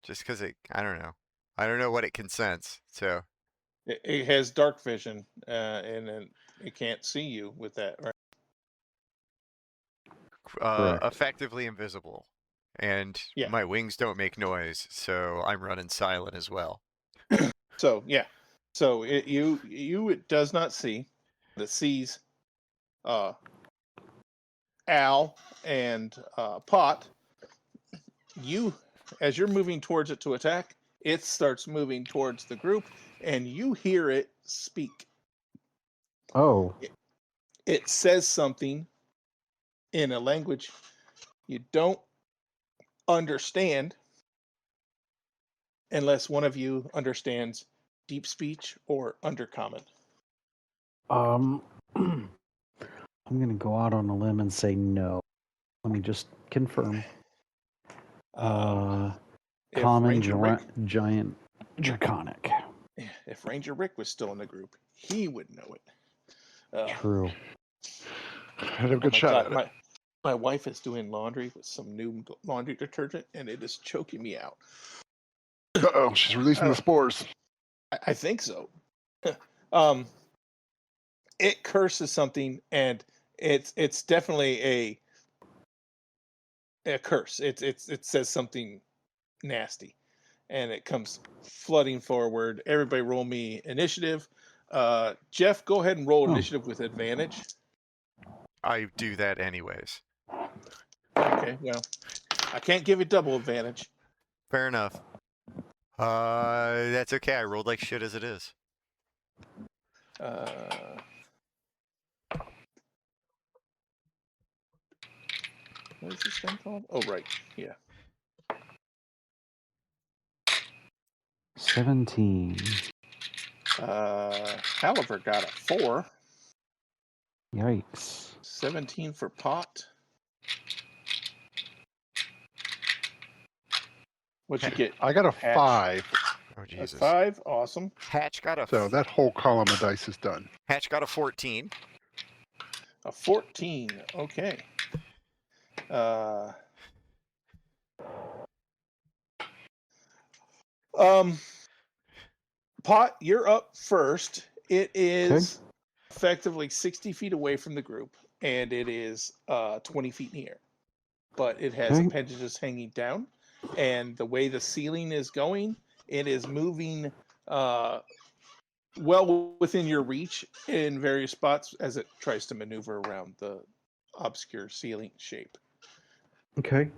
just because I don't know. I don't know what it can sense. So it has dark vision, and it can't see you with that, right? Effectively invisible, and Yeah. my wings don't make noise, so I'm running silent as well. So yeah, so it does not see. It sees Al and Pot. You, as you're moving towards it to attack, it starts moving towards the group, and you hear it speak. Oh. It says something in a language you don't understand unless one of you understands deep speech or undercommon. I'm gonna go out on a limb and say no. Let me just confirm. Common, giant, draconic. If Ranger Rick was still in the group, he would know it. True. Had a good shot at it. My wife is doing laundry with some new laundry detergent, and it is choking me out. Uh-oh, she's releasing the spores. I think so. It curses something, and it's definitely a curse. It says something nasty, and it comes flooding forward. Everybody roll me initiative. Jeff, go ahead and roll initiative with advantage. I do that anyways. Okay, well, I can't give you double advantage. Fair enough. That's okay. I rolled like shit as it is. What is this thing called? Oh, right. Yeah. 17. Haliver got a 4. Yikes. 17 for Pot. What'd you get? I got a Hatch? 5. Oh, Jesus. A 5? Awesome. Hatch got a... So that whole column of dice is done. Hatch got a 14. A 14. Okay. Pot, you're up first. It is effectively 60 feet away from the group, and it is 20 feet in the air. But it has Okay. appendages hanging down, and the way the ceiling is going, it is moving well within your reach in various spots as it tries to maneuver around the obscure ceiling shape. Okay.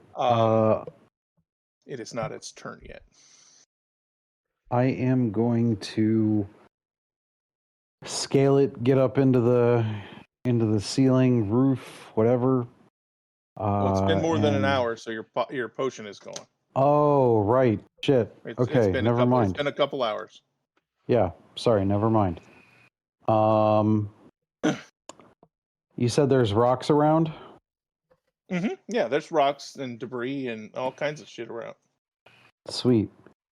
It is not its turn yet. I am going to scale it, get up into the ceiling, roof, whatever. Well, it's been more than an and- hour, so your potion is gone. Oh, right. Shit. It's Okay, been never mind. It's been a couple hours. Yeah, sorry, never mind. You said there's rocks around? Yeah, there's rocks and debris and all kinds of shit around. Sweet.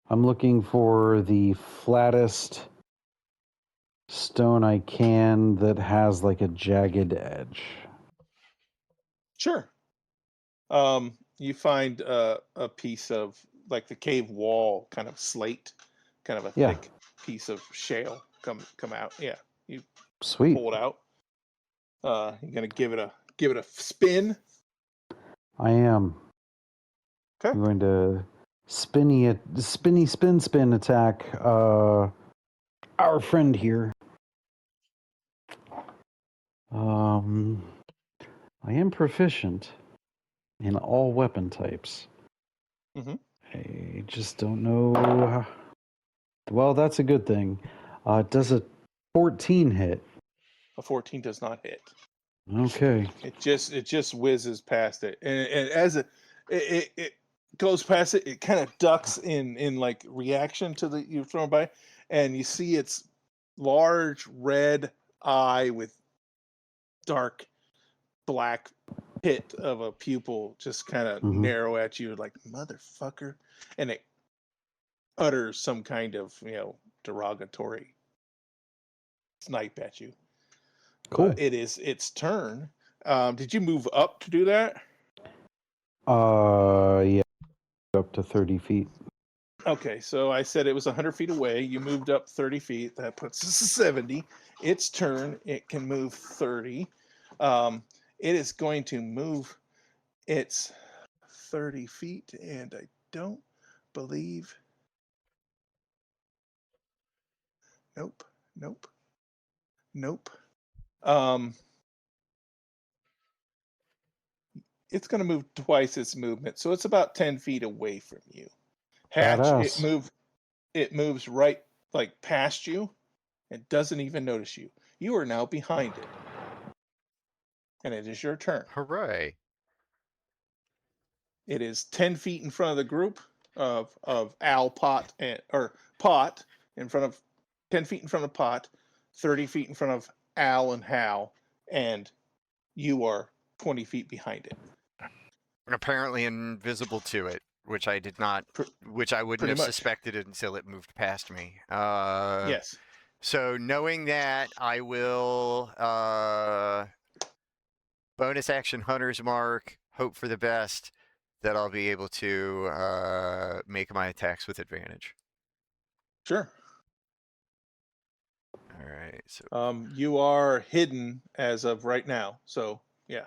I'm looking for the flattest stone I can that has like a jagged edge. Sure. You find a piece of like the cave wall, kind of slate, kind of a Yeah. thick piece of shale come out. Yeah, you Sweet. pull it out. You're gonna give it a spin. I am. Okay. I'm going to spin attack our friend here. I am proficient in all weapon types. Mhm. I just don't know. Well, that's a good thing. Does a 14 hit? A 14 does not hit. Okay. It just whizzes past it, and as it goes past it, it kind of ducks in like reaction to the you've thrown by, and you see its large red eye with dark black pit of a pupil just kind of Mhm. narrow at you, like motherfucker, and it utters some kind of derogatory snipe at you. Cool. But it is its turn. Did you move up to do that? Yeah, up to 30 feet. Okay, so I said it was 100 feet away. You moved up 30 feet. That puts us 70. Its turn. It can move 30. It is going to move its 30 feet, and I don't believe. Nope. Nope. Nope. It's going to move twice its movement, so it's about 10 feet away from you. Hatch, Badass. it moves right like past you and doesn't even notice you. You are now behind it. And it is your turn. Hooray. It is 10 feet in front of the group of Al, Pot, or Pot, in front of 10 feet in front of Pot, 30 feet in front of Al and Hal, and you are 20 feet behind it. And apparently invisible to it, which I did not, which I wouldn't have much. suspected until it moved past me. Yes. So knowing that, I will bonus action Hunter's Mark, hope for the best, that I'll be able to make my attacks with advantage. Sure. All right. So You are hidden as of right now, so yeah.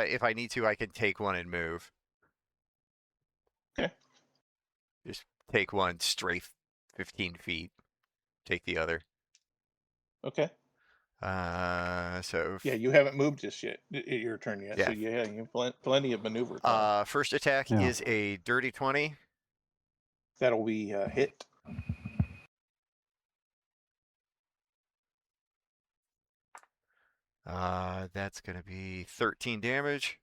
if I need to, I can take one and move. Okay. Just take one, strafe 15 feet. Take the other. Okay. So Yeah, you haven't moved just yet. Your turn yet. Yeah. So yeah, you have plenty of maneuver time. first attack Yeah. is a dirty 20. That'll be hit. That's gonna be 13 damage.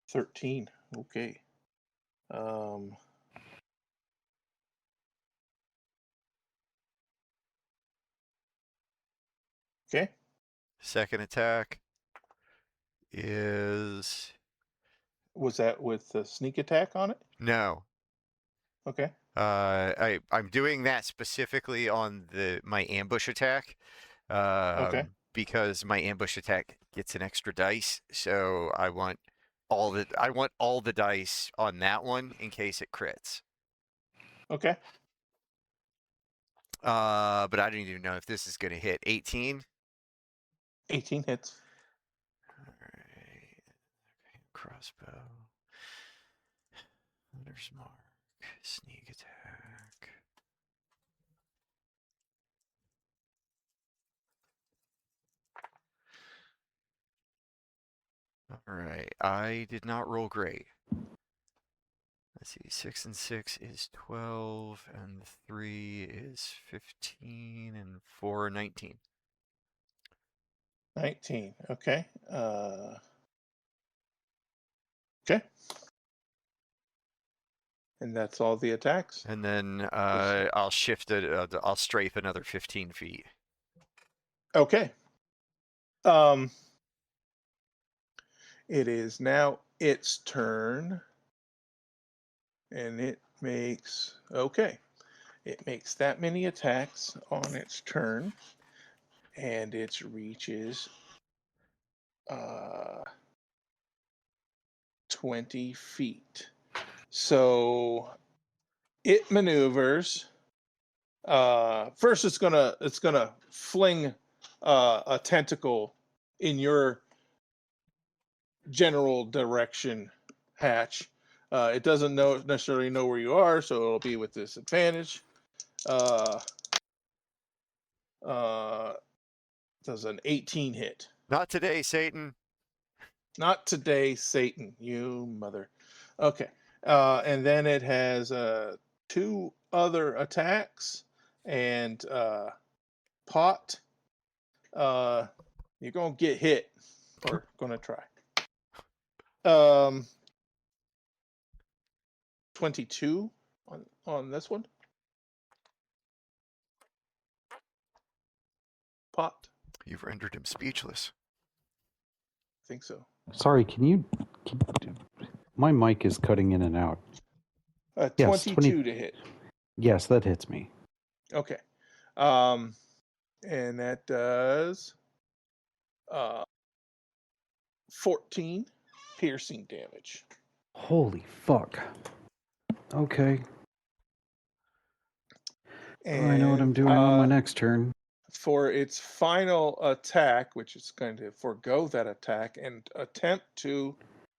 13. Okay. Okay. Second attack is Was that with the sneak attack on it? no. Okay. I'm doing that specifically on my ambush attack. Because my ambush attack gets an extra dice, so I want all the dice on that one in case it crits. Okay. But I don't even know if this is going to hit. 18. 18 hits. All right. Crossbow. Hunter's mark. Sneak attack. All right. I did not roll great. Let's see. 6 and 6 is 12, and 3 is 15, and 4 19. 19. Okay. Okay. And that's all the attacks. And then I'll shift it. I'll strafe another 15 feet. Okay. It is now its turn. And it makes, okay. It makes that many attacks on its turn. And its reach is 20 feet. So it maneuvers. First, it's gonna fling a tentacle in your general direction, Hatch. It doesn't necessarily know where you are, so it'll be with disadvantage. Does an 18 hit? Not today, Satan. Not today, Satan. You mother. Okay. And then it has 2 other attacks and pot. You're gonna get hit, or gonna try. 22 on this one. Pot. You've rendered him speechless. I think so. Sorry, my mic is cutting in and out. 22 to hit. Yes, that hits me. Okay. And that does 14 piercing damage. Holy fuck. Okay. And I know what I'm doing on my next turn. For its final attack, which is going to forego that attack and attempt to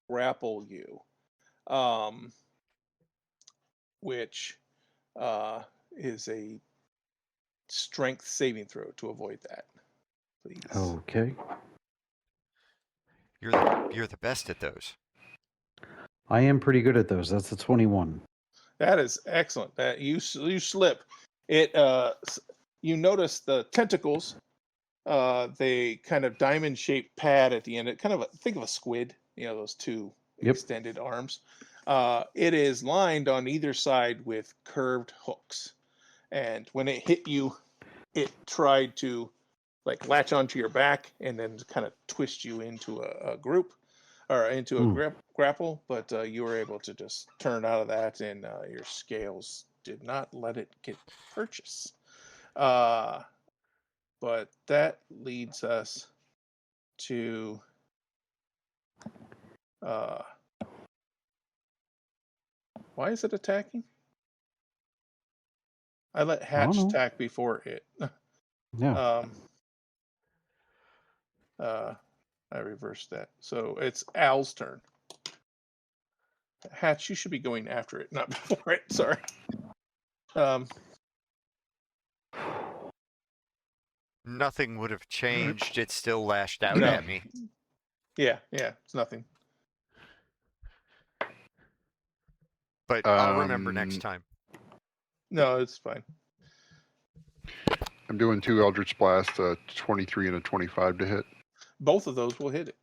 grapple you, which is a strength saving throw to avoid that. Please. Okay. You're the best at those. I am pretty good at those. That's a 21. That is excellent. That you slip. It you notice the tentacles. They kind of diamond-shaped pad at the end. It kind of think of a squid. You know, those 2 extended arms. It is lined on either side with curved hooks, and when it hit you, it tried to like latch onto your back and then kind of twist you into a group or into a grapple, but you were able to just turn out of that, and your scales did not let it get purchase. But that leads us to why is it attacking? I let Hatch attack before it. Yeah. I reversed that. So it's Al's turn. Hatch, you should be going after it, not before it. Sorry. Nothing would have changed. It still lashed out No. at me. Yeah, it's nothing. But I'll remember next time. No, it's fine. I'm doing 2 Eldritch Blast, a 23 and a 25 to hit. Both of those will hit it.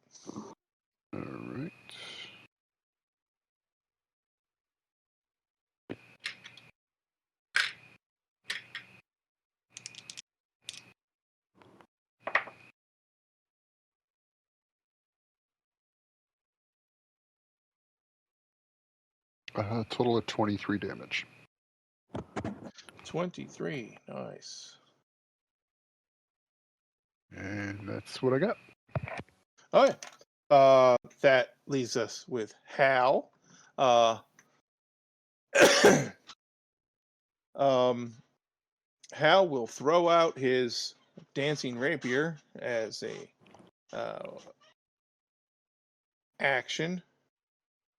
All right. Total of 23 damage. 23. Nice. And that's what I got. Okay. That leaves us with Hal. Hal will throw out his dancing rapier as a action,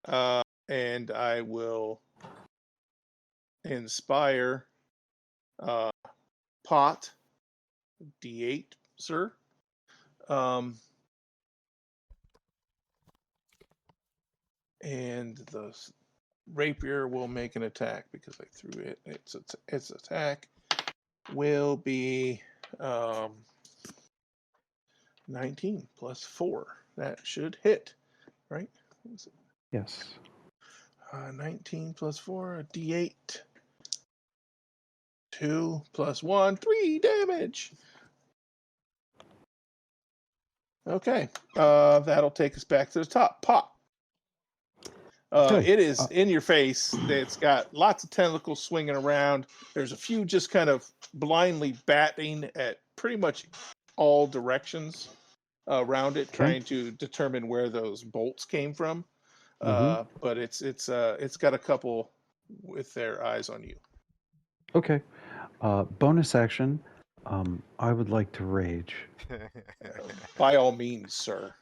and I will inspire Pot D8, sir. And the rapier will make an attack because I threw it. Its attack will be 19 plus 4. That should hit, right? Yes. 19 plus 4, a d8. 2 plus 1, 3 damage. Okay, that'll take us back to the top. Pop. Okay. It is in your face. It's got lots of tentacles swinging around. There's a few just kind of blindly batting at pretty much all directions around it, trying to determine where those bolts came from. But it's got a couple with their eyes on you. Okay. Bonus action. I would like to rage. By all means, sir.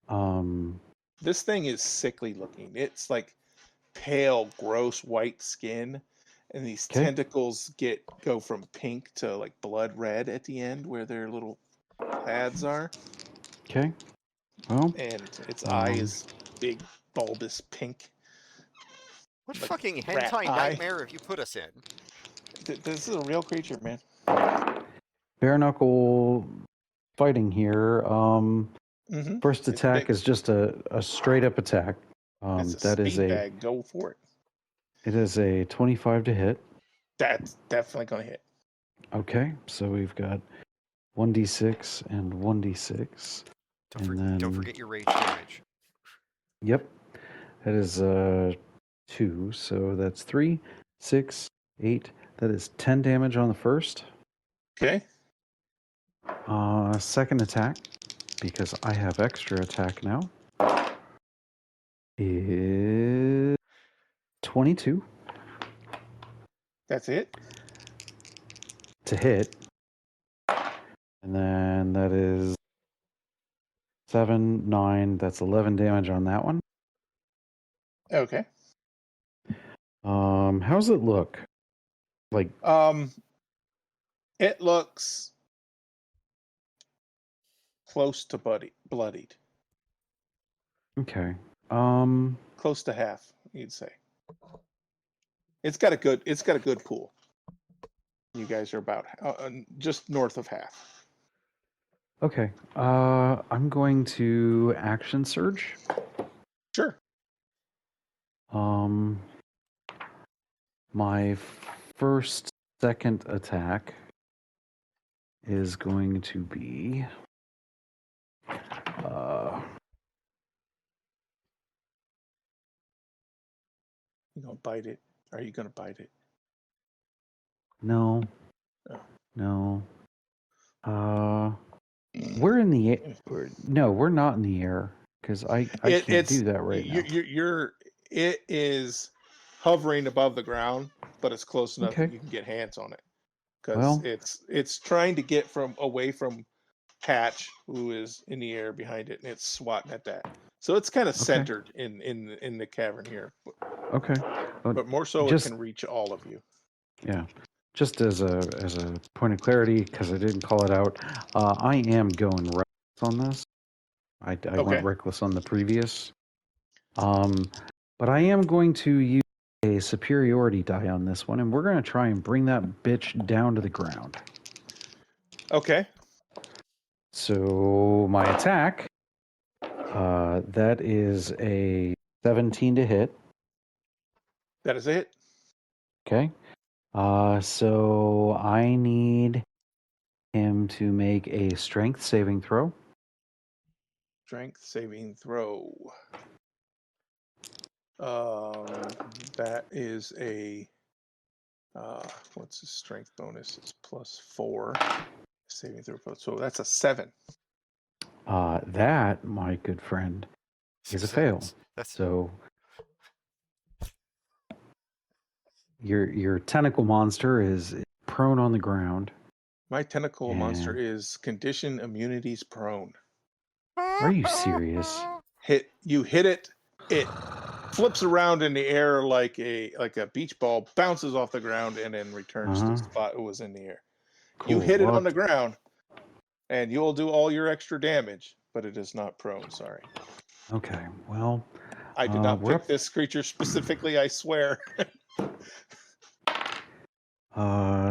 Um, This thing is sickly looking. It's like pale, gross white skin, and these tentacles go from pink to like blood red at the end where their little pads are. Okay. Well, And its eye is big, bulbous pink. What Like fucking rat hentai eye. nightmare have you put us in? This is a real creature, man. bare knuckle fighting here. First It's attack big. is just a straight up attack. It's a That is speed bag. Go for it. It is a 25 to hit. That's definitely gonna hit. Okay, so we've got 1d6 and 1d6. Don't forget your rage damage. Yep. That is 2, so that's 3, 6, 8. That is 10 damage on the first. Okay. Second attack, because I have extra attack now, is 22 That's it. to hit. And then that is 7, 9. That's 11 damage on that one. Okay. How's it look? Like, it looks close to bloodied. okay. Close to half, you'd say. It's got a good pool. You guys are about just north of half. Okay. I'm going to action surge. Sure. My second attack is going to be You gonna bite it? Are you gonna bite it? no. Oh. No. We're in the air. No, we're not in the air because I can't do that right now. It is hovering above the ground, but it's close enough Okay. that you can get hands on it. Because Well, it's trying to get away from Patch, who is in the air behind it, and it's swatting at that. So it's kind of centered in the cavern here. Okay. But more so, just, it can reach all of you. Yeah. Just as a point of clarity, because I didn't call it out, I am going reckless on this. I went reckless on the previous. But I am going to use a superiority die on this one, and we're going to try and bring that bitch down to the ground. Okay. So my attack, that is a 17 to hit. That is it. Okay. So I need him to make a strength saving throw. Strength saving throw. That is a What's his strength bonus? It's +4. Saving throw. So that's a 7. That, my good friend, is a fail. That's So your tentacle monster is prone on the ground. My tentacle monster And- is condition immunities prone. Are you serious? You hit it, it flips around in the air like a beach ball, bounces off the ground, and then returns to the spot it was in the air. Cool. You hit it Well, on the ground, and you'll do all your extra damage, but it is not prone. Sorry. Okay. Well, I did not we're pick this creature specifically, I swear.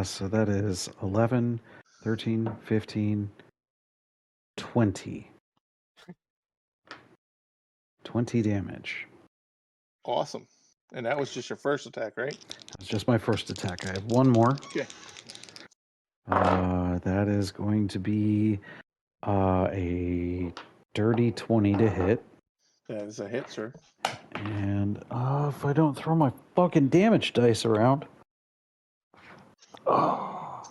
So that is 11, 13, 15, 20. 20 damage. Awesome. And that was just your first attack, right? That's just my first attack. I have one more. Okay. That is going to be a dirty 20 to hit. That is a hit, sir. And if I don't throw my fucking damage dice around. Oh.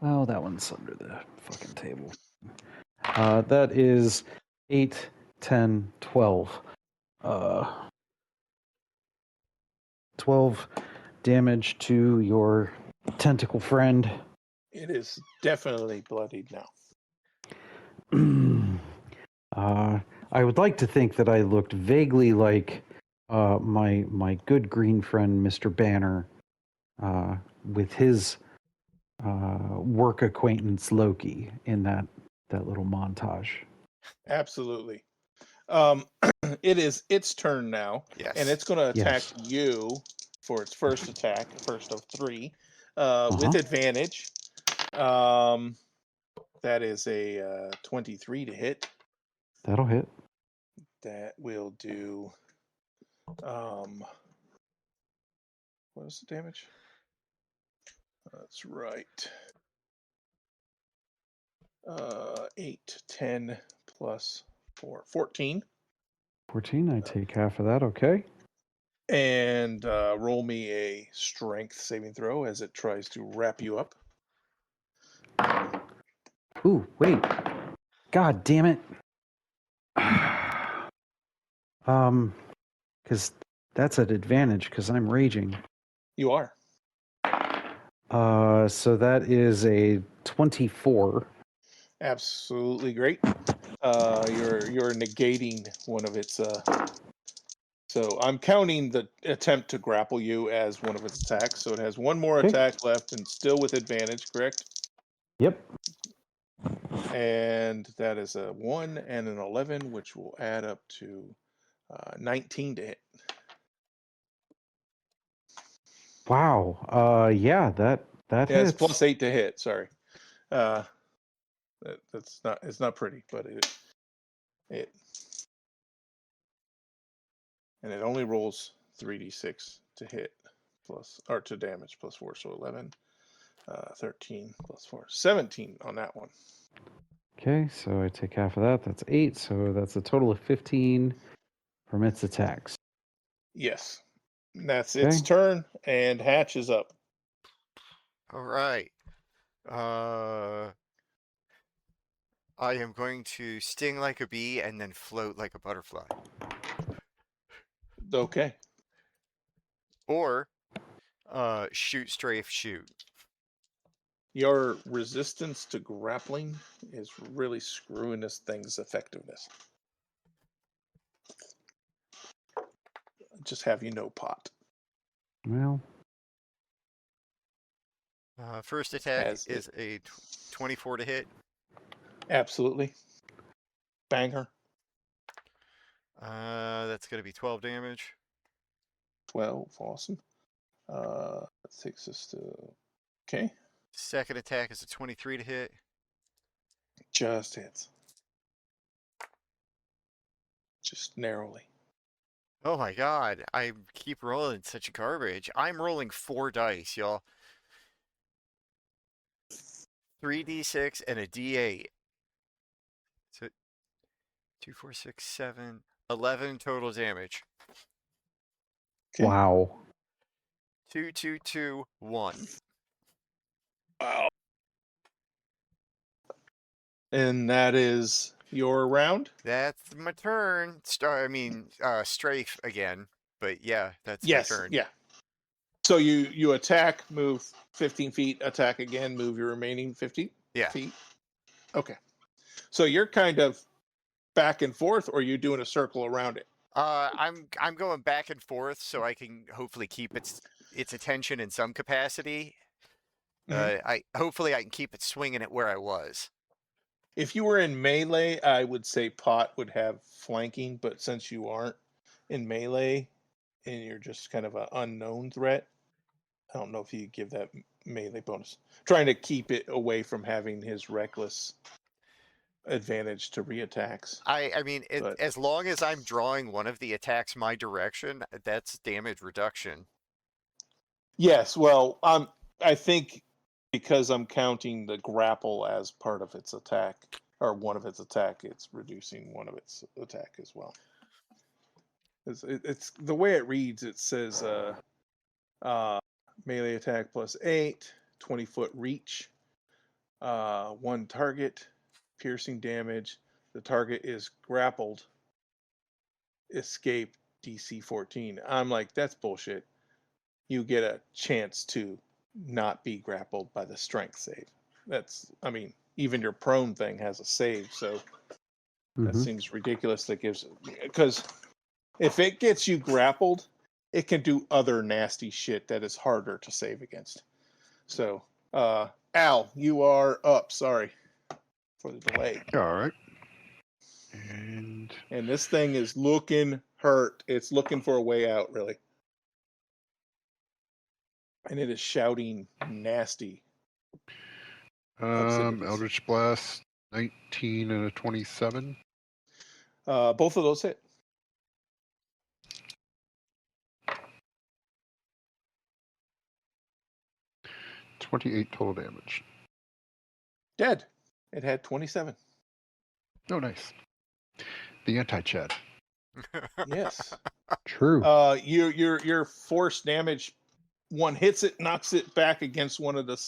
Well, that one's under the fucking table. That is 8, 10, 12. 12 damage to your tentacle friend. It is definitely bloodied now. I would like to think that I looked vaguely like my good green friend, Mr. Banner, with his work acquaintance Loki in that little montage. Absolutely. It is its turn now, yes. and it's going to attack Yes. you for its first attack, first of 3, with advantage. That is a 23 to hit. That'll hit. That will do. What is the damage? That's right. 8, 10 plus 4, 14. 14. I take half of that. Okay. And roll me a strength saving throw as it tries to wrap you up. Ooh, wait. God damn it. Because that's an advantage because I'm raging. You are. So that is a 24. Absolutely great. You're negating one of its. So I'm counting the attempt to grapple you as one of its attacks. So it has one more Okay. attack left and still with advantage, correct? Yep. And that is a 1 and an 11, which will add up to 19 to hit. Wow. Yeah, that Yeah, hits. it's +8 to hit. Sorry. That's not. It's not pretty, but it and it only rolls 3d6 to hit to damage +4, so 11, 13 +4, 17 on that one. Okay, so I take half of that. That's 8. So that's a total of 15 from its attacks. Yes, that's its turn, and Hatch is up. All right. I am going to sting like a bee and then float like a butterfly. Okay. Or shoot, strafe, shoot. Your resistance to grappling is really screwing this thing's effectiveness. Just have you know, Pot. Well, First attack is a 24 to hit. Absolutely. Banger. That's going to be 12 damage. 12. Awesome. That takes us to... Okay. Second attack is a 23 to hit. Just hits. Just narrowly. Oh my god, I keep rolling such garbage. I'm rolling 4 dice, y'all. 3d6 and a d8. So 2, 4, 6, 7, 11 total damage. Okay. wow. 2, 2, 2, 1. Wow. And that is your round? That's my turn. Strafe again. But yeah, that's my Yes, turn. yeah. So you attack, move 15 feet, attack again, move your remaining 50 Yeah. feet. Okay. So you're kind of back and forth, or you doing a circle around it? I'm going back and forth so I can hopefully keep its attention in some capacity. Mhm. Hopefully I can keep it swinging it where I was. If you were in melee, I would say Pot would have flanking, but since you aren't in melee and you're just kind of an unknown threat, I don't know if you give that melee bonus. Trying to keep it away from having his reckless advantage to reattacks. But As long as I'm drawing one of the attacks my direction, that's damage reduction. yes, well, I think because I'm counting the grapple as part of its attack or one of its attack, it's reducing one of its attack as well. It's the way it reads. It says melee attack plus 8, 20-foot reach, one target, piercing damage. The target is grappled. Escape DC 14. I'm like, that's bullshit. You get a chance to not be grappled by the strength save. Even your prone thing has a save, so that seems ridiculous. That gives, because if it gets you grappled, it can do other nasty shit that is harder to save against. So, Al, you are up. Sorry for the delay. All right. And And this thing is looking hurt. It's looking for a way out, really. And it is shouting nasty obscenities. Eldritch Blast, 19 and a 27. Both of those hit. $28 total damage. Dead. It had 27. Oh, nice. The anti-Chad. Yes. True. Your force damage. One hits it, knocks it back against one of the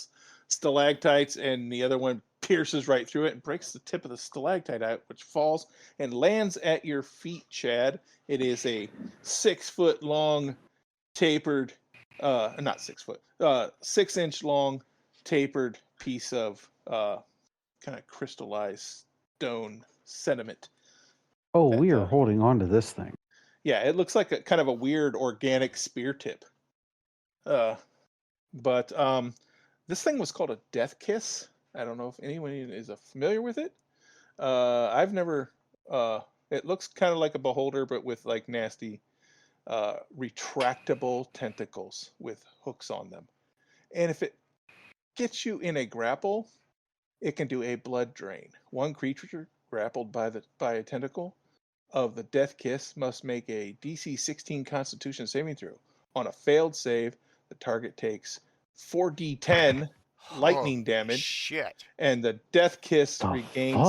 stalactites, and the other one pierces right through it and breaks the tip of the stalactite out, which falls and lands at your feet, Chad. It is a 6-foot long, tapered, not 6 foot, 6-inch long, tapered piece of kind of crystallized stone sediment. Oh, we are holding on to this thing. Yeah, it looks like a kind of a weird organic spear tip. But this thing was called a death kiss. I don't know if anyone is familiar with it. I've never. It looks kind of like a beholder, but with like nasty, retractable tentacles with hooks on them. And if it gets you in a grapple, it can do a blood drain. One creature grappled by a tentacle of the death kiss must make a DC 16 Constitution saving throw. On a failed save, the target takes 4d10 lightning damage, Shit. and the death kiss regains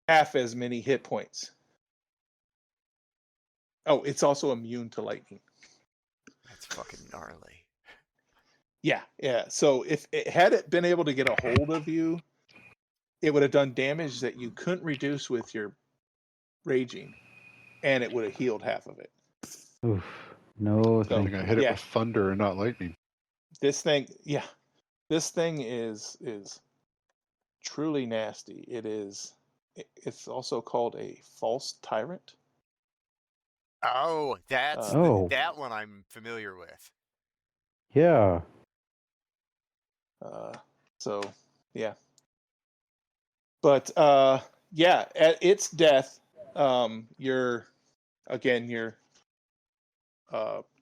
half as many hit points. Oh, it's also immune to lightning. That's fucking gnarly. Yeah. So if it had it been able to get a hold of you, it would have done damage that you couldn't reduce with your raging, and it would have healed half of it. Oof. No, So, You're going to hit it with thunder and not lightning. This thing is truly nasty. It's also called a false tyrant. Oh, that's that one I'm familiar with. Yeah. So yeah. But yeah, at its death, your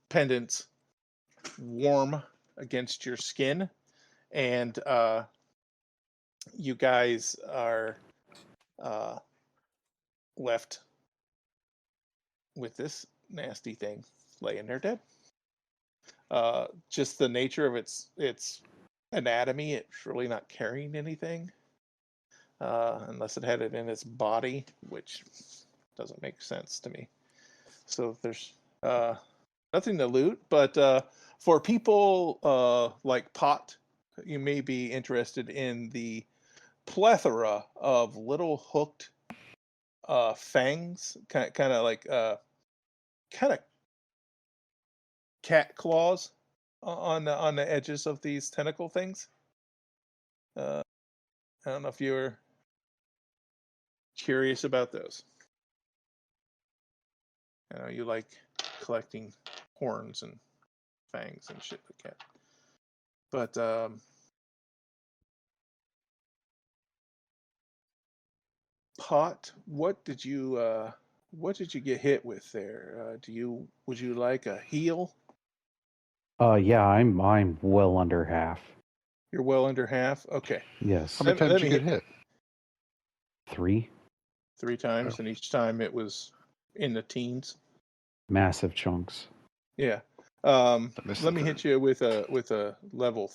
pendants warm against your skin, and you guys are left with this nasty thing laying there dead. Just the nature of its anatomy, it's really not carrying anything, unless it had it in its body, which doesn't make sense to me. So there's nothing to loot. But for people like Pot, you may be interested in the plethora of little hooked fangs, kind of like kind of cat claws on the edges of these tentacle things. I don't know if you're curious about those. I know you like collecting horns and fangs and shit like that. But Pot, what did you get hit with there? Would you like a heal? Yeah, I'm well under half. You're well under half. Okay. Yes. How many times did you get hit? 3 3 times, and each time it was in the teens. massive chunks. Yeah. missed Let the me hit you with a level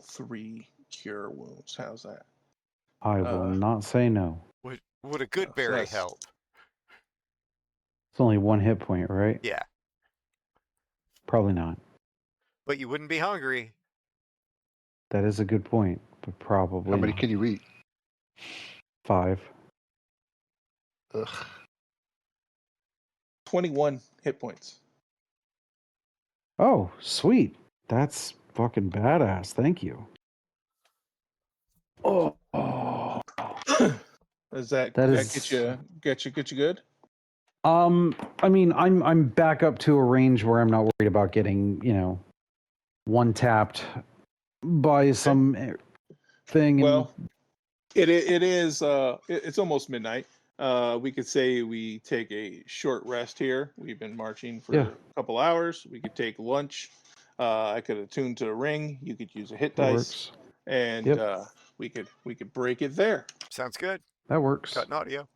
3 cure wounds. How's that? I will not say no. Would a good so berry that's- help? It's only 1 hit point, right? Yeah, Probably not. but you wouldn't be hungry. That is a good point, but probably How many not. can you eat? 5. Ugh. 21 hit points. Oh, sweet. That's fucking badass. Thank you. Oh. Does that That get you good? I mean, I'm back up to a range where I'm not worried about getting, one tapped by some thing. Well, it is it's almost midnight. We could say we take a short rest here. We've been marching for a couple hours. We could take lunch. I could attune to the ring. You could use a hit dice, works. and we could break it there. Sounds good. That works. Cutting audio.